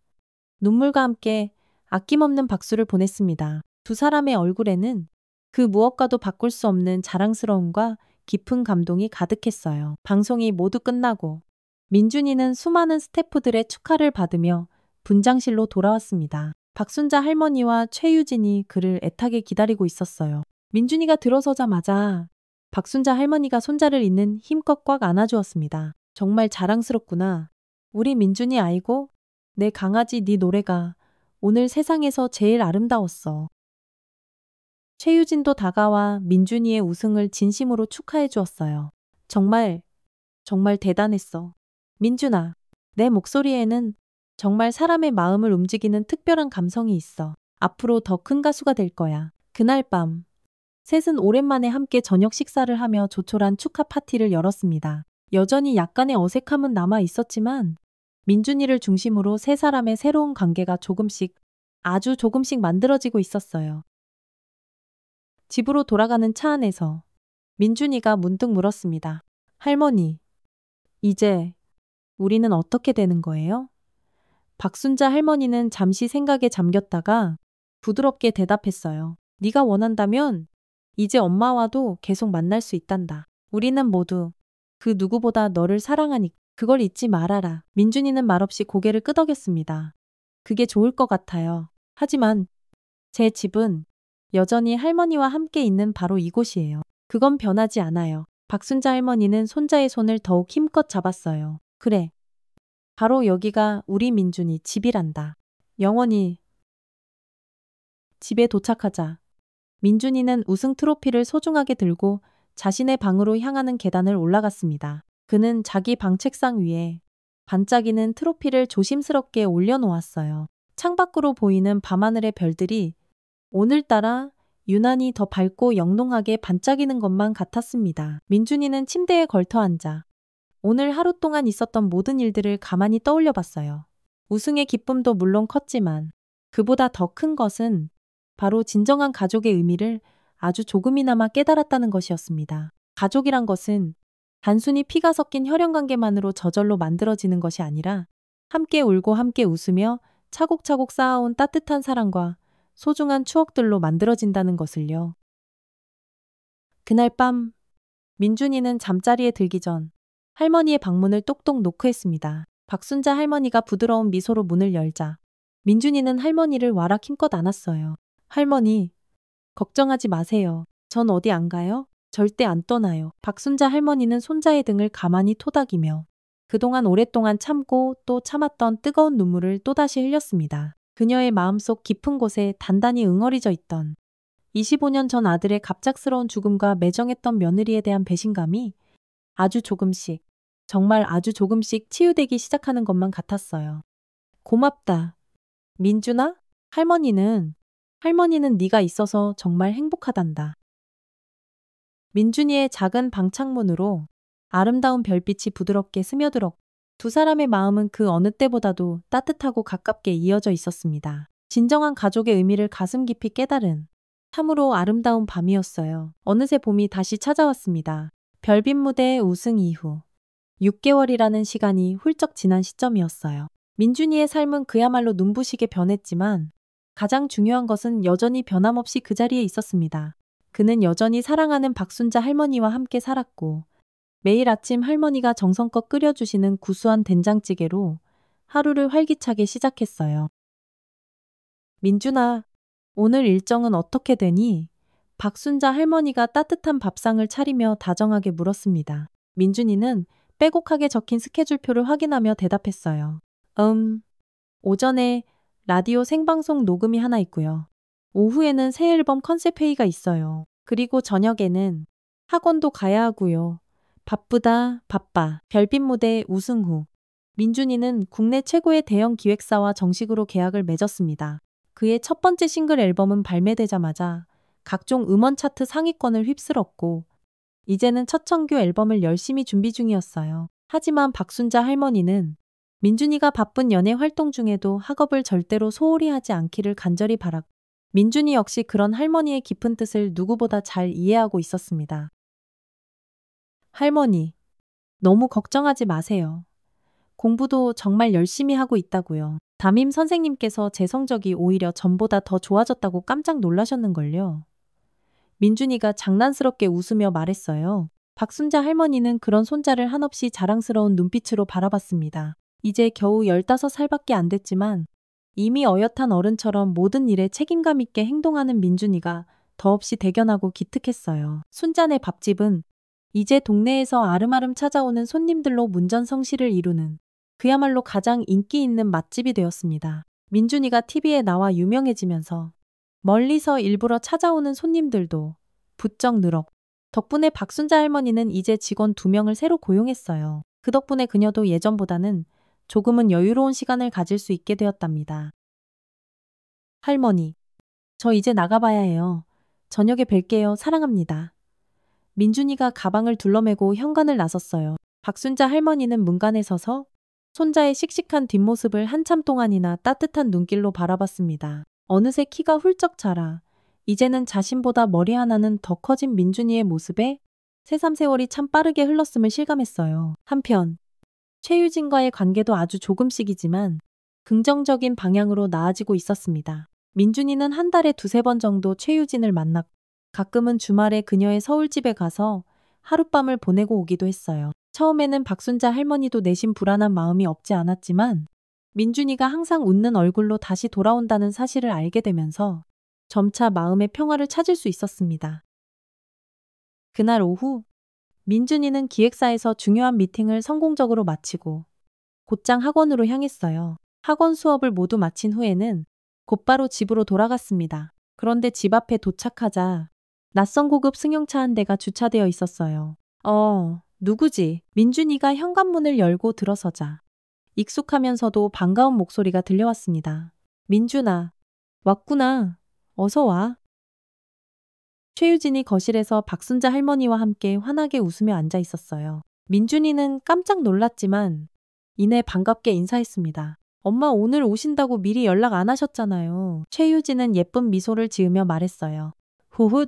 Speaker 1: 눈물과 함께 아낌없는 박수를 보냈습니다. 두 사람의 얼굴에는 그 무엇과도 바꿀 수 없는 자랑스러움과 깊은 감동이 가득했어요. 방송이 모두 끝나고 민준이는 수많은 스태프들의 축하를 받으며 분장실로 돌아왔습니다. 박순자 할머니와 최유진이 그를 애타게 기다리고 있었어요. 민준이가 들어서자마자 박순자 할머니가 손자를 있는 힘껏 꽉 안아주었습니다. 정말 자랑스럽구나. 우리 민준이 아이고 내 강아지 네 노래가 오늘 세상에서 제일 아름다웠어. 최유진도 다가와 민준이의 우승을 진심으로 축하해 주었어요. 정말 대단했어. 민준아, 내 목소리에는 정말 사람의 마음을 움직이는 특별한 감성이 있어. 앞으로 더 큰 가수가 될 거야. 그날 밤, 셋은 오랜만에 함께 저녁 식사를 하며 조촐한 축하 파티를 열었습니다. 여전히 약간의 어색함은 남아 있었지만 민준이를 중심으로 세 사람의 새로운 관계가 아주 조금씩 만들어지고 있었어요. 집으로 돌아가는 차 안에서 민준이가 문득 물었습니다. 할머니, 이제 우리는 어떻게 되는 거예요? 박순자 할머니는 잠시 생각에 잠겼다가 부드럽게 대답했어요. 네가 원한다면 이제 엄마와도 계속 만날 수 있단다. 우리는 모두 그 누구보다 너를 사랑하니 그걸 잊지 말아라. 민준이는 말없이 고개를 끄덕였습니다. 그게 좋을 것 같아요. 하지만 제 집은 여전히 할머니와 함께 있는 바로 이곳이에요. 그건 변하지 않아요. 박순자 할머니는 손자의 손을 더욱 힘껏 잡았어요. 그래. 바로 여기가 우리 민준이 집이란다. 영원히. 집에 도착하자 민준이는 우승 트로피를 소중하게 들고 자신의 방으로 향하는 계단을 올라갔습니다. 그는 자기 방 책상 위에 반짝이는 트로피를 조심스럽게 올려놓았어요. 창밖으로 보이는 밤하늘의 별들이 오늘따라 유난히 더 밝고 영롱하게 반짝이는 것만 같았습니다. 민준이는 침대에 걸터앉아 오늘 하루 동안 있었던 모든 일들을 가만히 떠올려 봤어요. 우승의 기쁨도 물론 컸지만 그보다 더 큰 것은 바로 진정한 가족의 의미를 아주 조금이나마 깨달았다는 것이었습니다. 가족이란 것은 단순히 피가 섞인 혈연관계만으로 저절로 만들어지는 것이 아니라 함께 울고 함께 웃으며 차곡차곡 쌓아온 따뜻한 사랑과 소중한 추억들로 만들어진다는 것을요. 그날 밤 민준이는 잠자리에 들기 전 할머니의 방문을 똑똑 노크했습니다. 박순자 할머니가 부드러운 미소로 문을 열자 민준이는 할머니를 와락 힘껏 안았어요. 할머니, 걱정하지 마세요. 전 어디 안 가요? 절대 안 떠나요. 박순자 할머니는 손자의 등을 가만히 토닥이며 그동안 오랫동안 참고 또 참았던 뜨거운 눈물을 또다시 흘렸습니다. 그녀의 마음속 깊은 곳에 단단히 응어리져 있던 25년 전 아들의 갑작스러운 죽음과 매정했던 며느리에 대한 배신감이 아주 조금씩, 정말 아주 조금씩 치유되기 시작하는 것만 같았어요. 고맙다. 민준아? 할머니는 네가 있어서 정말 행복하단다. 민준이의 작은 방 창문으로 아름다운 별빛이 부드럽게 스며들었고 두 사람의 마음은 그 어느 때보다도 따뜻하고 가깝게 이어져 있었습니다. 진정한 가족의 의미를 가슴 깊이 깨달은 참으로 아름다운 밤이었어요. 어느새 봄이 다시 찾아왔습니다. 별빛 무대 우승 이후 6개월이라는 시간이 훌쩍 지난 시점이었어요. 민준이의 삶은 그야말로 눈부시게 변했지만 가장 중요한 것은 여전히 변함없이 그 자리에 있었습니다. 그는 여전히 사랑하는 박순자 할머니와 함께 살았고 매일 아침 할머니가 정성껏 끓여주시는 구수한 된장찌개로 하루를 활기차게 시작했어요. 민준아, 오늘 일정은 어떻게 되니? 박순자 할머니가 따뜻한 밥상을 차리며 다정하게 물었습니다. 민준이는 빼곡하게 적힌 스케줄표를 확인하며 대답했어요. 오전에 라디오 생방송 녹음이 하나 있고요. 오후에는 새 앨범 컨셉 회의가 있어요. 그리고 저녁에는 학원도 가야 하고요. 바쁘다, 바빠. 별빛 무대 우승 후 민준이는 국내 최고의 대형 기획사와 정식으로 계약을 맺었습니다. 그의 첫 번째 싱글 앨범은 발매되자마자 각종 음원 차트 상위권을 휩쓸었고 이제는 첫 정규 앨범을 열심히 준비 중이었어요. 하지만 박순자 할머니는 민준이가 바쁜 연애 활동 중에도 학업을 절대로 소홀히 하지 않기를 간절히 바랐고 민준이 역시 그런 할머니의 깊은 뜻을 누구보다 잘 이해하고 있었습니다. 할머니, 너무 걱정하지 마세요. 공부도 정말 열심히 하고 있다고요. 담임 선생님께서 제 성적이 오히려 전보다 더 좋아졌다고 깜짝 놀라셨는걸요. 민준이가 장난스럽게 웃으며 말했어요. 박순자 할머니는 그런 손자를 한없이 자랑스러운 눈빛으로 바라봤습니다. 이제 겨우 15살밖에 안 됐지만 이미 어엿한 어른처럼 모든 일에 책임감 있게 행동하는 민준이가 더없이 대견하고 기특했어요. 순자네 밥집은 이제 동네에서 아름아름 찾아오는 손님들로 문전성시를 이루는 그야말로 가장 인기 있는 맛집이 되었습니다. 민준이가 TV에 나와 유명해지면서 멀리서 일부러 찾아오는 손님들도 부쩍 늘었고 덕분에 박순자 할머니는 이제 직원 2명을 새로 고용했어요. 그 덕분에 그녀도 예전보다는 조금은 여유로운 시간을 가질 수 있게 되었답니다. 할머니, 저 이제 나가봐야 해요. 저녁에 뵐게요. 사랑합니다. 민준이가 가방을 둘러매고 현관을 나섰어요. 박순자 할머니는 문간에 서서 손자의 씩씩한 뒷모습을 한참 동안이나 따뜻한 눈길로 바라봤습니다. 어느새 키가 훌쩍 자라 이제는 자신보다 머리 하나는 더 커진 민준이의 모습에 새삼 세월이 참 빠르게 흘렀음을 실감했어요. 한편 최유진과의 관계도 아주 조금씩이지만 긍정적인 방향으로 나아지고 있었습니다. 민준이는 한 달에 2~3번 정도 최유진을 만났고 가끔은 주말에 그녀의 서울집에 가서 하룻밤을 보내고 오기도 했어요. 처음에는 박순자 할머니도 내심 불안한 마음이 없지 않았지만 민준이가 항상 웃는 얼굴로 다시 돌아온다는 사실을 알게 되면서 점차 마음의 평화를 찾을 수 있었습니다. 그날 오후 민준이는 기획사에서 중요한 미팅을 성공적으로 마치고 곧장 학원으로 향했어요. 학원 수업을 모두 마친 후에는 곧바로 집으로 돌아갔습니다. 그런데 집 앞에 도착하자 낯선 고급 승용차 한 대가 주차되어 있었어요. 누구지? 민준이가 현관문을 열고 들어서자 익숙하면서도 반가운 목소리가 들려왔습니다. 민준아, 왔구나. 어서 와. 최유진이 거실에서 박순자 할머니와 함께 환하게 웃으며 앉아 있었어요. 민준이는 깜짝 놀랐지만 이내 반갑게 인사했습니다. 엄마 오늘 오신다고 미리 연락 안 하셨잖아요. 최유진은 예쁜 미소를 지으며 말했어요. 후훗,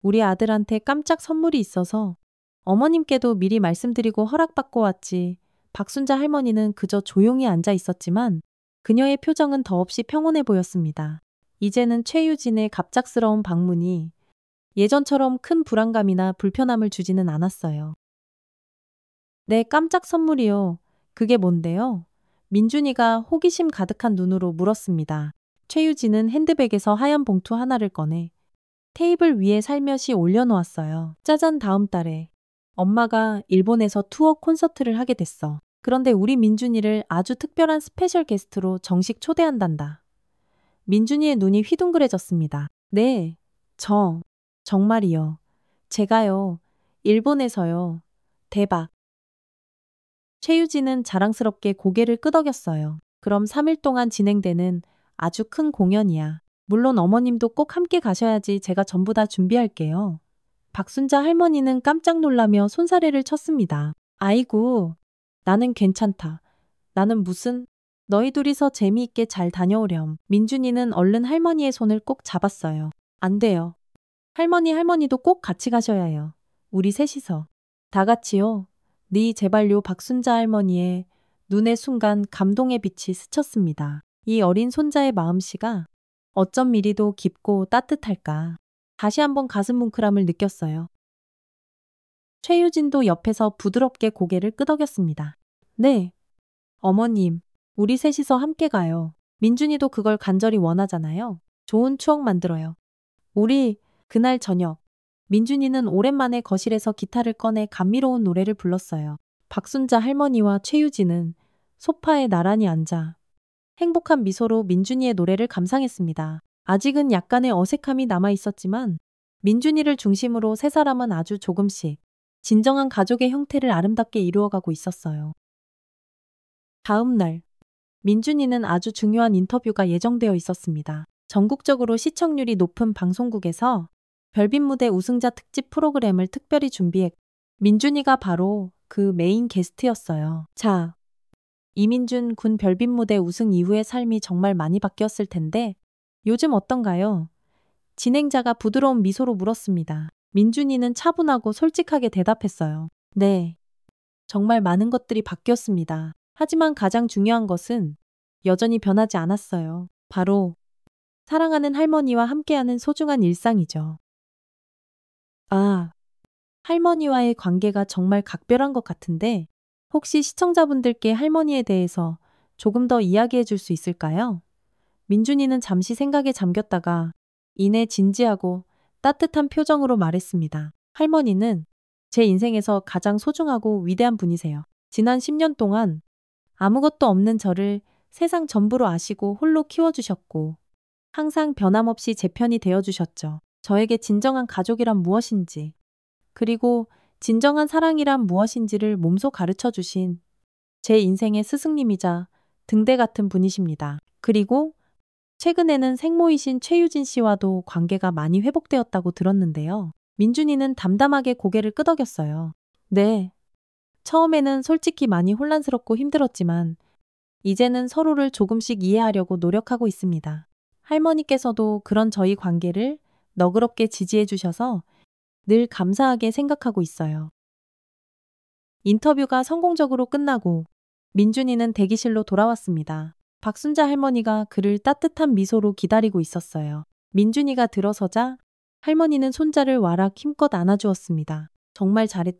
Speaker 1: 우리 아들한테 깜짝 선물이 있어서 어머님께도 미리 말씀드리고 허락받고 왔지. 박순자 할머니는 그저 조용히 앉아 있었지만 그녀의 표정은 더없이 평온해 보였습니다. 이제는 최유진의 갑작스러운 방문이 예전처럼 큰 불안감이나 불편함을 주지는 않았어요. 네, 깜짝 선물이요. 그게 뭔데요? 민준이가 호기심 가득한 눈으로 물었습니다. 최유진은 핸드백에서 하얀 봉투 하나를 꺼내 테이블 위에 살며시 올려놓았어요. 짜잔, 다음 달에 엄마가 일본에서 투어 콘서트를 하게 됐어. 그런데 우리 민준이를 아주 특별한 스페셜 게스트로 정식 초대한단다. 민준이의 눈이 휘둥그레졌습니다. 네, 정말이요. 제가요. 일본에서요. 대박. 최유진은 자랑스럽게 고개를 끄덕였어요. 그럼 3일 동안 진행되는 아주 큰 공연이야. 물론 어머님도 꼭 함께 가셔야지. 제가 전부 다 준비할게요. 박순자 할머니는 깜짝 놀라며 손사래를 쳤습니다. 아이고, 나는 괜찮다. 나는 무슨 너희 둘이서 재미있게 잘 다녀오렴. 민준이는 얼른 할머니의 손을 꼭 잡았어요. 안 돼요. 할머니도 꼭 같이 가셔야 해요. 우리 셋이서. 다 같이요? 네 제발요. 박순자 할머니의 눈에 순간 감동의 빛이 스쳤습니다. 이 어린 손자의 마음씨가 어쩜 이리도 깊고 따뜻할까. 다시 한번 가슴 뭉클함을 느꼈어요. 최유진도 옆에서 부드럽게 고개를 끄덕였습니다. 네. 어머님, 우리 셋이서 함께 가요. 민준이도 그걸 간절히 원하잖아요. 좋은 추억 만들어요. 우리 그날 저녁, 민준이는 오랜만에 거실에서 기타를 꺼내 감미로운 노래를 불렀어요. 박순자 할머니와 최유진은 소파에 나란히 앉아 행복한 미소로 민준이의 노래를 감상했습니다. 아직은 약간의 어색함이 남아 있었지만 민준이를 중심으로 세 사람은 아주 조금씩 진정한 가족의 형태를 아름답게 이루어가고 있었어요. 다음 날, 민준이는 아주 중요한 인터뷰가 예정되어 있었습니다. 전국적으로 시청률이 높은 방송국에서 별빛 무대 우승자 특집 프로그램을 특별히 준비했고 민준이가 바로 그 메인 게스트였어요. 자, 이민준 군 별빛 무대 우승 이후의 삶이 정말 많이 바뀌었을 텐데 요즘 어떤가요? 진행자가 부드러운 미소로 물었습니다. 민준이는 차분하고 솔직하게 대답했어요. 네, 정말 많은 것들이 바뀌었습니다. 하지만 가장 중요한 것은 여전히 변하지 않았어요. 바로 사랑하는 할머니와 함께하는 소중한 일상이죠. 아, 할머니와의 관계가 정말 각별한 것 같은데 혹시 시청자분들께 할머니에 대해서 조금 더 이야기해 줄 수 있을까요? 민준이는 잠시 생각에 잠겼다가 이내 진지하고 따뜻한 표정으로 말했습니다. 할머니는 제 인생에서 가장 소중하고 위대한 분이세요. 지난 10년 동안 아무것도 없는 저를 세상 전부로 아시고 홀로 키워주셨고 항상 변함없이 제 편이 되어주셨죠. 저에게 진정한 가족이란 무엇인지 그리고 진정한 사랑이란 무엇인지를 몸소 가르쳐 주신 제 인생의 스승님이자 등대 같은 분이십니다. 그리고 최근에는 생모이신 최유진 씨와도 관계가 많이 회복되었다고 들었는데요. 민준이는 담담하게 고개를 끄덕였어요. 네. 처음에는 솔직히 많이 혼란스럽고 힘들었지만 이제는 서로를 조금씩 이해하려고 노력하고 있습니다. 할머니께서도 그런 저희 관계를 너그럽게 지지해 주셔서 늘 감사하게 생각하고 있어요. 인터뷰가 성공적으로 끝나고 민준이는 대기실로 돌아왔습니다. 박순자 할머니가 그를 따뜻한 미소로 기다리고 있었어요. 민준이가 들어서자 할머니는 손자를 와락 힘껏 안아주었습니다. 정말 잘했.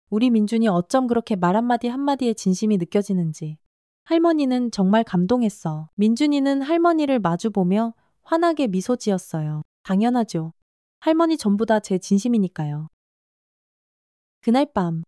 Speaker 1: 우리 민준이 어쩜 그렇게 말 한마디 한마디에 진심이 느껴지는지. 할머니는 정말 감동했어. 민준이는 할머니를 마주보며 환하게 미소 지었어요. 당연하죠. 할머니 전부 다 제 진심이니까요. 그날 밤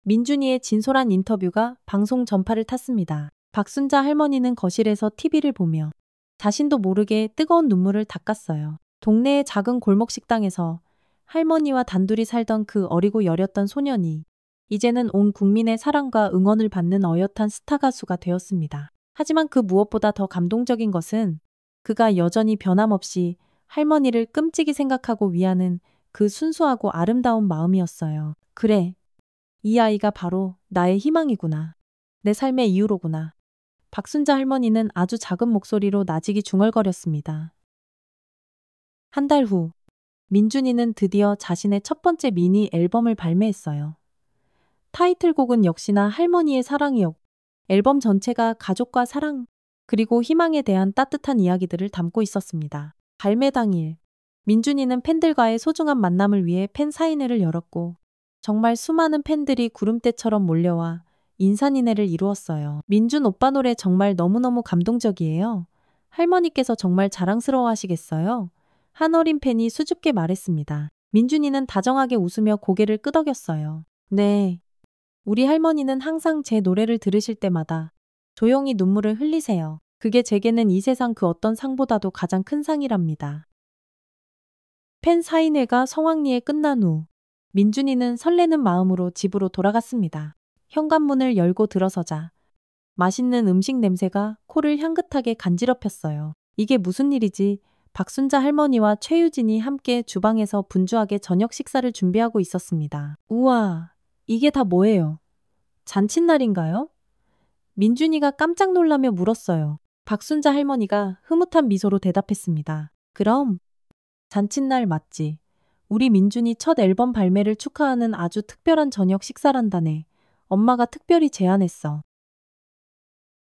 Speaker 1: 민준이의 진솔한 인터뷰가 방송 전파를 탔습니다. 박순자 할머니는 거실에서 TV를 보며 자신도 모르게 뜨거운 눈물을 닦았어요. 동네의 작은 골목 식당에서 할머니와 단둘이 살던 그 어리고 여렸던 소년이 이제는 온 국민의 사랑과 응원을 받는 어엿한 스타 가수가 되었습니다. 하지만 그 무엇보다 더 감동적인 것은 그가 여전히 변함없이 할머니를 끔찍이 생각하고 위하는 그 순수하고 아름다운 마음이었어요. 그래, 이 아이가 바로 나의 희망이구나. 내 삶의 이유로구나. 박순자 할머니는 아주 작은 목소리로 나직이 중얼거렸습니다. 한 달 후, 민준이는 드디어 자신의 첫 번째 미니 앨범을 발매했어요. 타이틀곡은 역시나 할머니의 사랑이었고, 앨범 전체가 가족과 사랑, 그리고 희망에 대한 따뜻한 이야기들을 담고 있었습니다. 발매 당일, 민준이는 팬들과의 소중한 만남을 위해 팬 사인회를 열었고, 정말 수많은 팬들이 구름대처럼 몰려와 인사인회를 이루었어요. 민준 오빠 노래 정말 너무너무 감동적이에요. 할머니께서 정말 자랑스러워 하시겠어요? 한 어린 팬이 수줍게 말했습니다. 민준이는 다정하게 웃으며 고개를 끄덕였어요. 네. 우리 할머니는 항상 제 노래를 들으실 때마다 조용히 눈물을 흘리세요. 그게 제게는 이 세상 그 어떤 상보다도 가장 큰 상이랍니다. 팬 사인회가 성황리에 끝난 후 민준이는 설레는 마음으로 집으로 돌아갔습니다. 현관문을 열고 들어서자 맛있는 음식 냄새가 코를 향긋하게 간지럽혔어요. 이게 무슨 일이지? 박순자 할머니와 최유진이 함께 주방에서 분주하게 저녁 식사를 준비하고 있었습니다. 우와, 이게 다 뭐예요? 잔칫날인가요? 민준이가 깜짝 놀라며 물었어요. 박순자 할머니가 흐뭇한 미소로 대답했습니다. 그럼 잔칫날 맞지. 우리 민준이 첫 앨범 발매를 축하하는 아주 특별한 저녁 식사란다네. 엄마가 특별히 제안했어.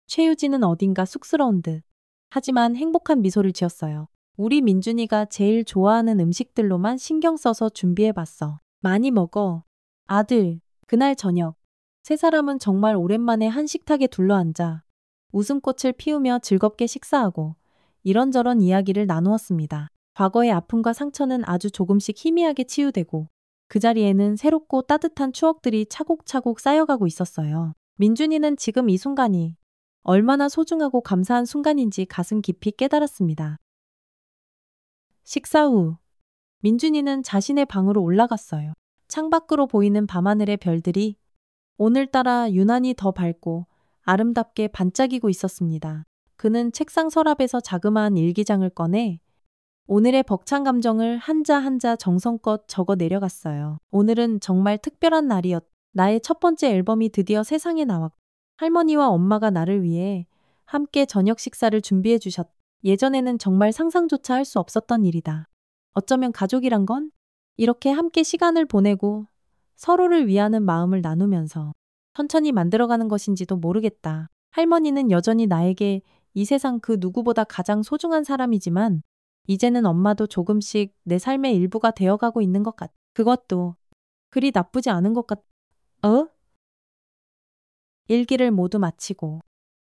Speaker 1: 최유진은 어딘가 쑥스러운 듯. 하지만 행복한 미소를 지었어요. 우리 민준이가 제일 좋아하는 음식들로만 신경 써서 준비해봤어. 많이 먹어. 아들, 그날 저녁. 세 사람은 정말 오랜만에 한 식탁에 둘러앉아 웃음꽃을 피우며 즐겁게 식사하고 이런저런 이야기를 나누었습니다. 과거의 아픔과 상처는 아주 조금씩 희미하게 치유되고 그 자리에는 새롭고 따뜻한 추억들이 차곡차곡 쌓여가고 있었어요. 민준이는 지금 이 순간이 얼마나 소중하고 감사한 순간인지 가슴 깊이 깨달았습니다. 식사 후 민준이는 자신의 방으로 올라갔어요. 창밖으로 보이는 밤하늘의 별들이 오늘따라 유난히 더 밝고 아름답게 반짝이고 있었습니다. 그는 책상 서랍에서 자그마한 일기장을 꺼내 오늘의 벅찬 감정을 한자 한자 정성껏 적어 내려갔어요. 오늘은 정말 특별한 날이었. 나의 첫 번째 앨범이 드디어 세상에 나왔. 할머니와 엄마가 나를 위해 함께 저녁 식사를 준비해 주셨. 예전에는 정말 상상조차 할 수 없었던 일이다. 어쩌면 가족이란 건 이렇게 함께 시간을 보내고 서로를 위하는 마음을 나누면서 천천히 만들어가는 것인지도 모르겠다. 할머니는 여전히 나에게 이 세상 그 누구보다 가장 소중한 사람이지만 이제는 엄마도 조금씩 내 삶의 일부가 되어가고 있는 것 같. 그것도 그리 나쁘지 않은 것 같. 일기를 모두 마치고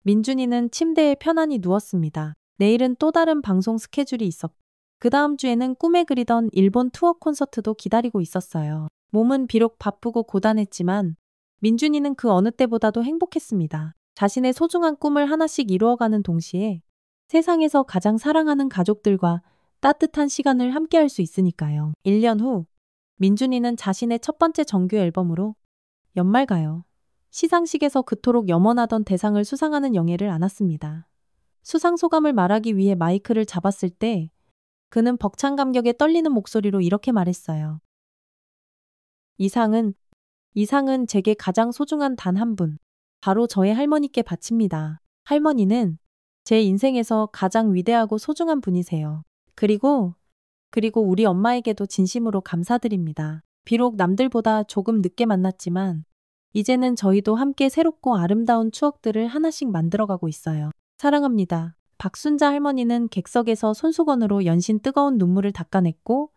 Speaker 1: 민준이는 침대에 편안히 누웠습니다. 내일은 또 다른 방송 스케줄이 있었고 그 다음 주에는 꿈에 그리던 일본 투어 콘서트도 기다리고 있었어요. 몸은 비록 바쁘고 고단했지만 민준이는 그 어느 때보다도 행복했습니다. 자신의 소중한 꿈을 하나씩 이루어가는 동시에 세상에서 가장 사랑하는 가족들과 따뜻한 시간을 함께할 수 있으니까요. 1년 후 민준이는 자신의 첫 번째 정규 앨범으로 연말가요. 시상식에서 그토록 염원하던 대상을 수상하는 영예를 안았습니다. 수상 소감을 말하기 위해 마이크를 잡았을 때 그는 벅찬 감격에 떨리는 목소리로 이렇게 말했어요. 이 상은 제게 가장 소중한 단 한 분, 바로 저의 할머니께 바칩니다. 할머니는 제 인생에서 가장 위대하고 소중한 분이세요. 그리고 우리 엄마에게도 진심으로 감사드립니다. 비록 남들보다 조금 늦게 만났지만 이제는 저희도 함께 새롭고 아름다운 추억들을 하나씩 만들어가고 있어요. 사랑합니다. 박순자 할머니는 객석에서 손수건으로 연신 뜨거운 눈물을 닦아냈고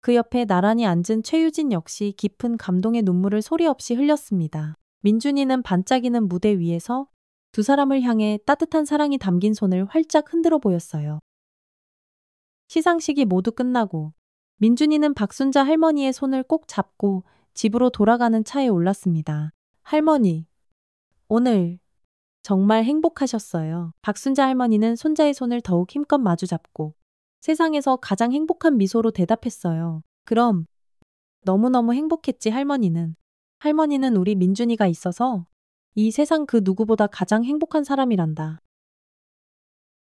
Speaker 1: 그 옆에 나란히 앉은 최유진 역시 깊은 감동의 눈물을 소리 없이 흘렸습니다. 민준이는 반짝이는 무대 위에서 두 사람을 향해 따뜻한 사랑이 담긴 손을 활짝 흔들어 보였어요. 시상식이 모두 끝나고 민준이는 박순자 할머니의 손을 꼭 잡고 집으로 돌아가는 차에 올랐습니다. 할머니, 오늘 정말 행복하셨어요. 박순자 할머니는 손자의 손을 더욱 힘껏 마주잡고 세상에서 가장 행복한 미소로 대답했어요. 그럼 너무너무 행복했지 할머니는. 할머니는 우리 민준이가 있어서 이 세상 그 누구보다 가장 행복한 사람이란다.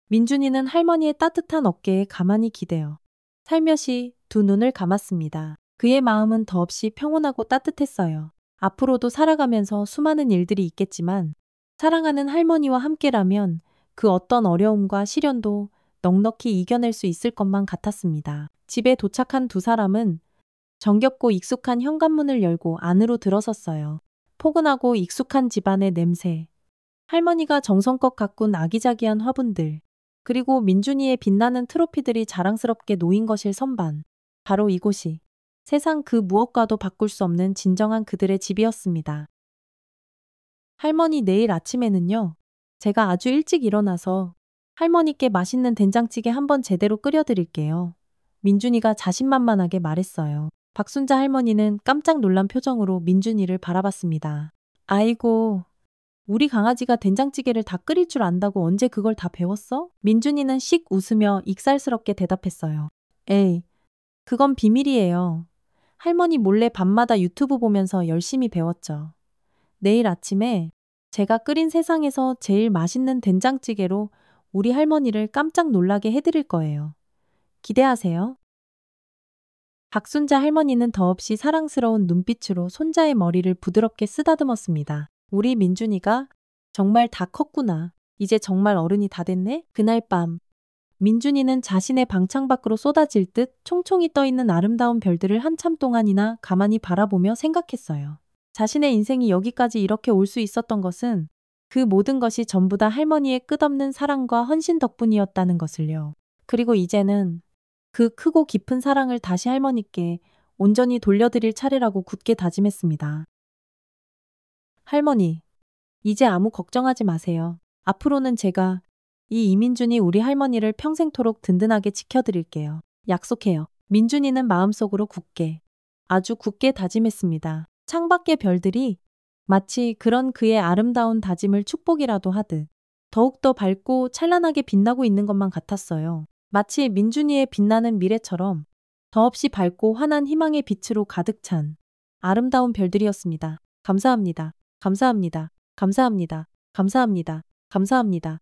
Speaker 1: 민준이는 할머니의 따뜻한 어깨에 가만히 기대어 살며시 두 눈을 감았습니다. 그의 마음은 더없이 평온하고 따뜻했어요. 앞으로도 살아가면서 수많은 일들이 있겠지만 사랑하는 할머니와 함께라면 그 어떤 어려움과 시련도 넉넉히 이겨낼 수 있을 것만 같았습니다. 집에 도착한 두 사람은 정겹고 익숙한 현관문을 열고 안으로 들어섰어요. 포근하고 익숙한 집안의 냄새, 할머니가 정성껏 가꾼 아기자기한 화분들, 그리고 민준이의 빛나는 트로피들이 자랑스럽게 놓인 것일 선반. 바로 이곳이 세상 그 무엇과도 바꿀 수 없는 진정한 그들의 집이었습니다. 할머니, 내일 아침에는요. 제가 아주 일찍 일어나서 할머니께 맛있는 된장찌개 한번 제대로 끓여드릴게요. 민준이가 자신만만하게 말했어요. 박순자 할머니는 깜짝 놀란 표정으로 민준이를 바라봤습니다. 아이고, 우리 강아지가 된장찌개를 다 끓일 줄 안다고 언제 그걸 다 배웠어? 민준이는 씩 웃으며 익살스럽게 대답했어요. 에이, 그건 비밀이에요. 할머니 몰래 밤마다 유튜브 보면서 열심히 배웠죠. 내일 아침에 제가 끓인 세상에서 제일 맛있는 된장찌개로 우리 할머니를 깜짝 놀라게 해드릴 거예요. 기대하세요. 박순자 할머니는 더없이 사랑스러운 눈빛으로 손자의 머리를 부드럽게 쓰다듬었습니다. 우리 민준이가 정말 다 컸구나. 이제 정말 어른이 다 됐네? 그날 밤 민준이는 자신의 방창 밖으로 쏟아질 듯 총총히 떠있는 아름다운 별들을 한참 동안이나 가만히 바라보며 생각했어요. 자신의 인생이 여기까지 이렇게 올 수 있었던 것은 그 모든 것이 전부 다 할머니의 끝없는 사랑과 헌신 덕분이었다는 것을요. 그리고 이제는 그 크고 깊은 사랑을 다시 할머니께 온전히 돌려드릴 차례라고 굳게 다짐했습니다. 할머니, 이제 아무 걱정하지 마세요. 앞으로는 제가 이 이민준이 우리 할머니를 평생토록 든든하게 지켜드릴게요. 약속해요. 민준이는 마음속으로 굳게, 아주 굳게 다짐했습니다. 창밖의 별들이 마치 그런 그의 아름다운 다짐을 축복이라도 하듯 더욱더 밝고 찬란하게 빛나고 있는 것만 같았어요. 마치 민준이의 빛나는 미래처럼 더없이 밝고 환한 희망의 빛으로 가득 찬 아름다운 별들이었습니다. 감사합니다. 감사합니다. 감사합니다. 감사합니다. 감사합니다.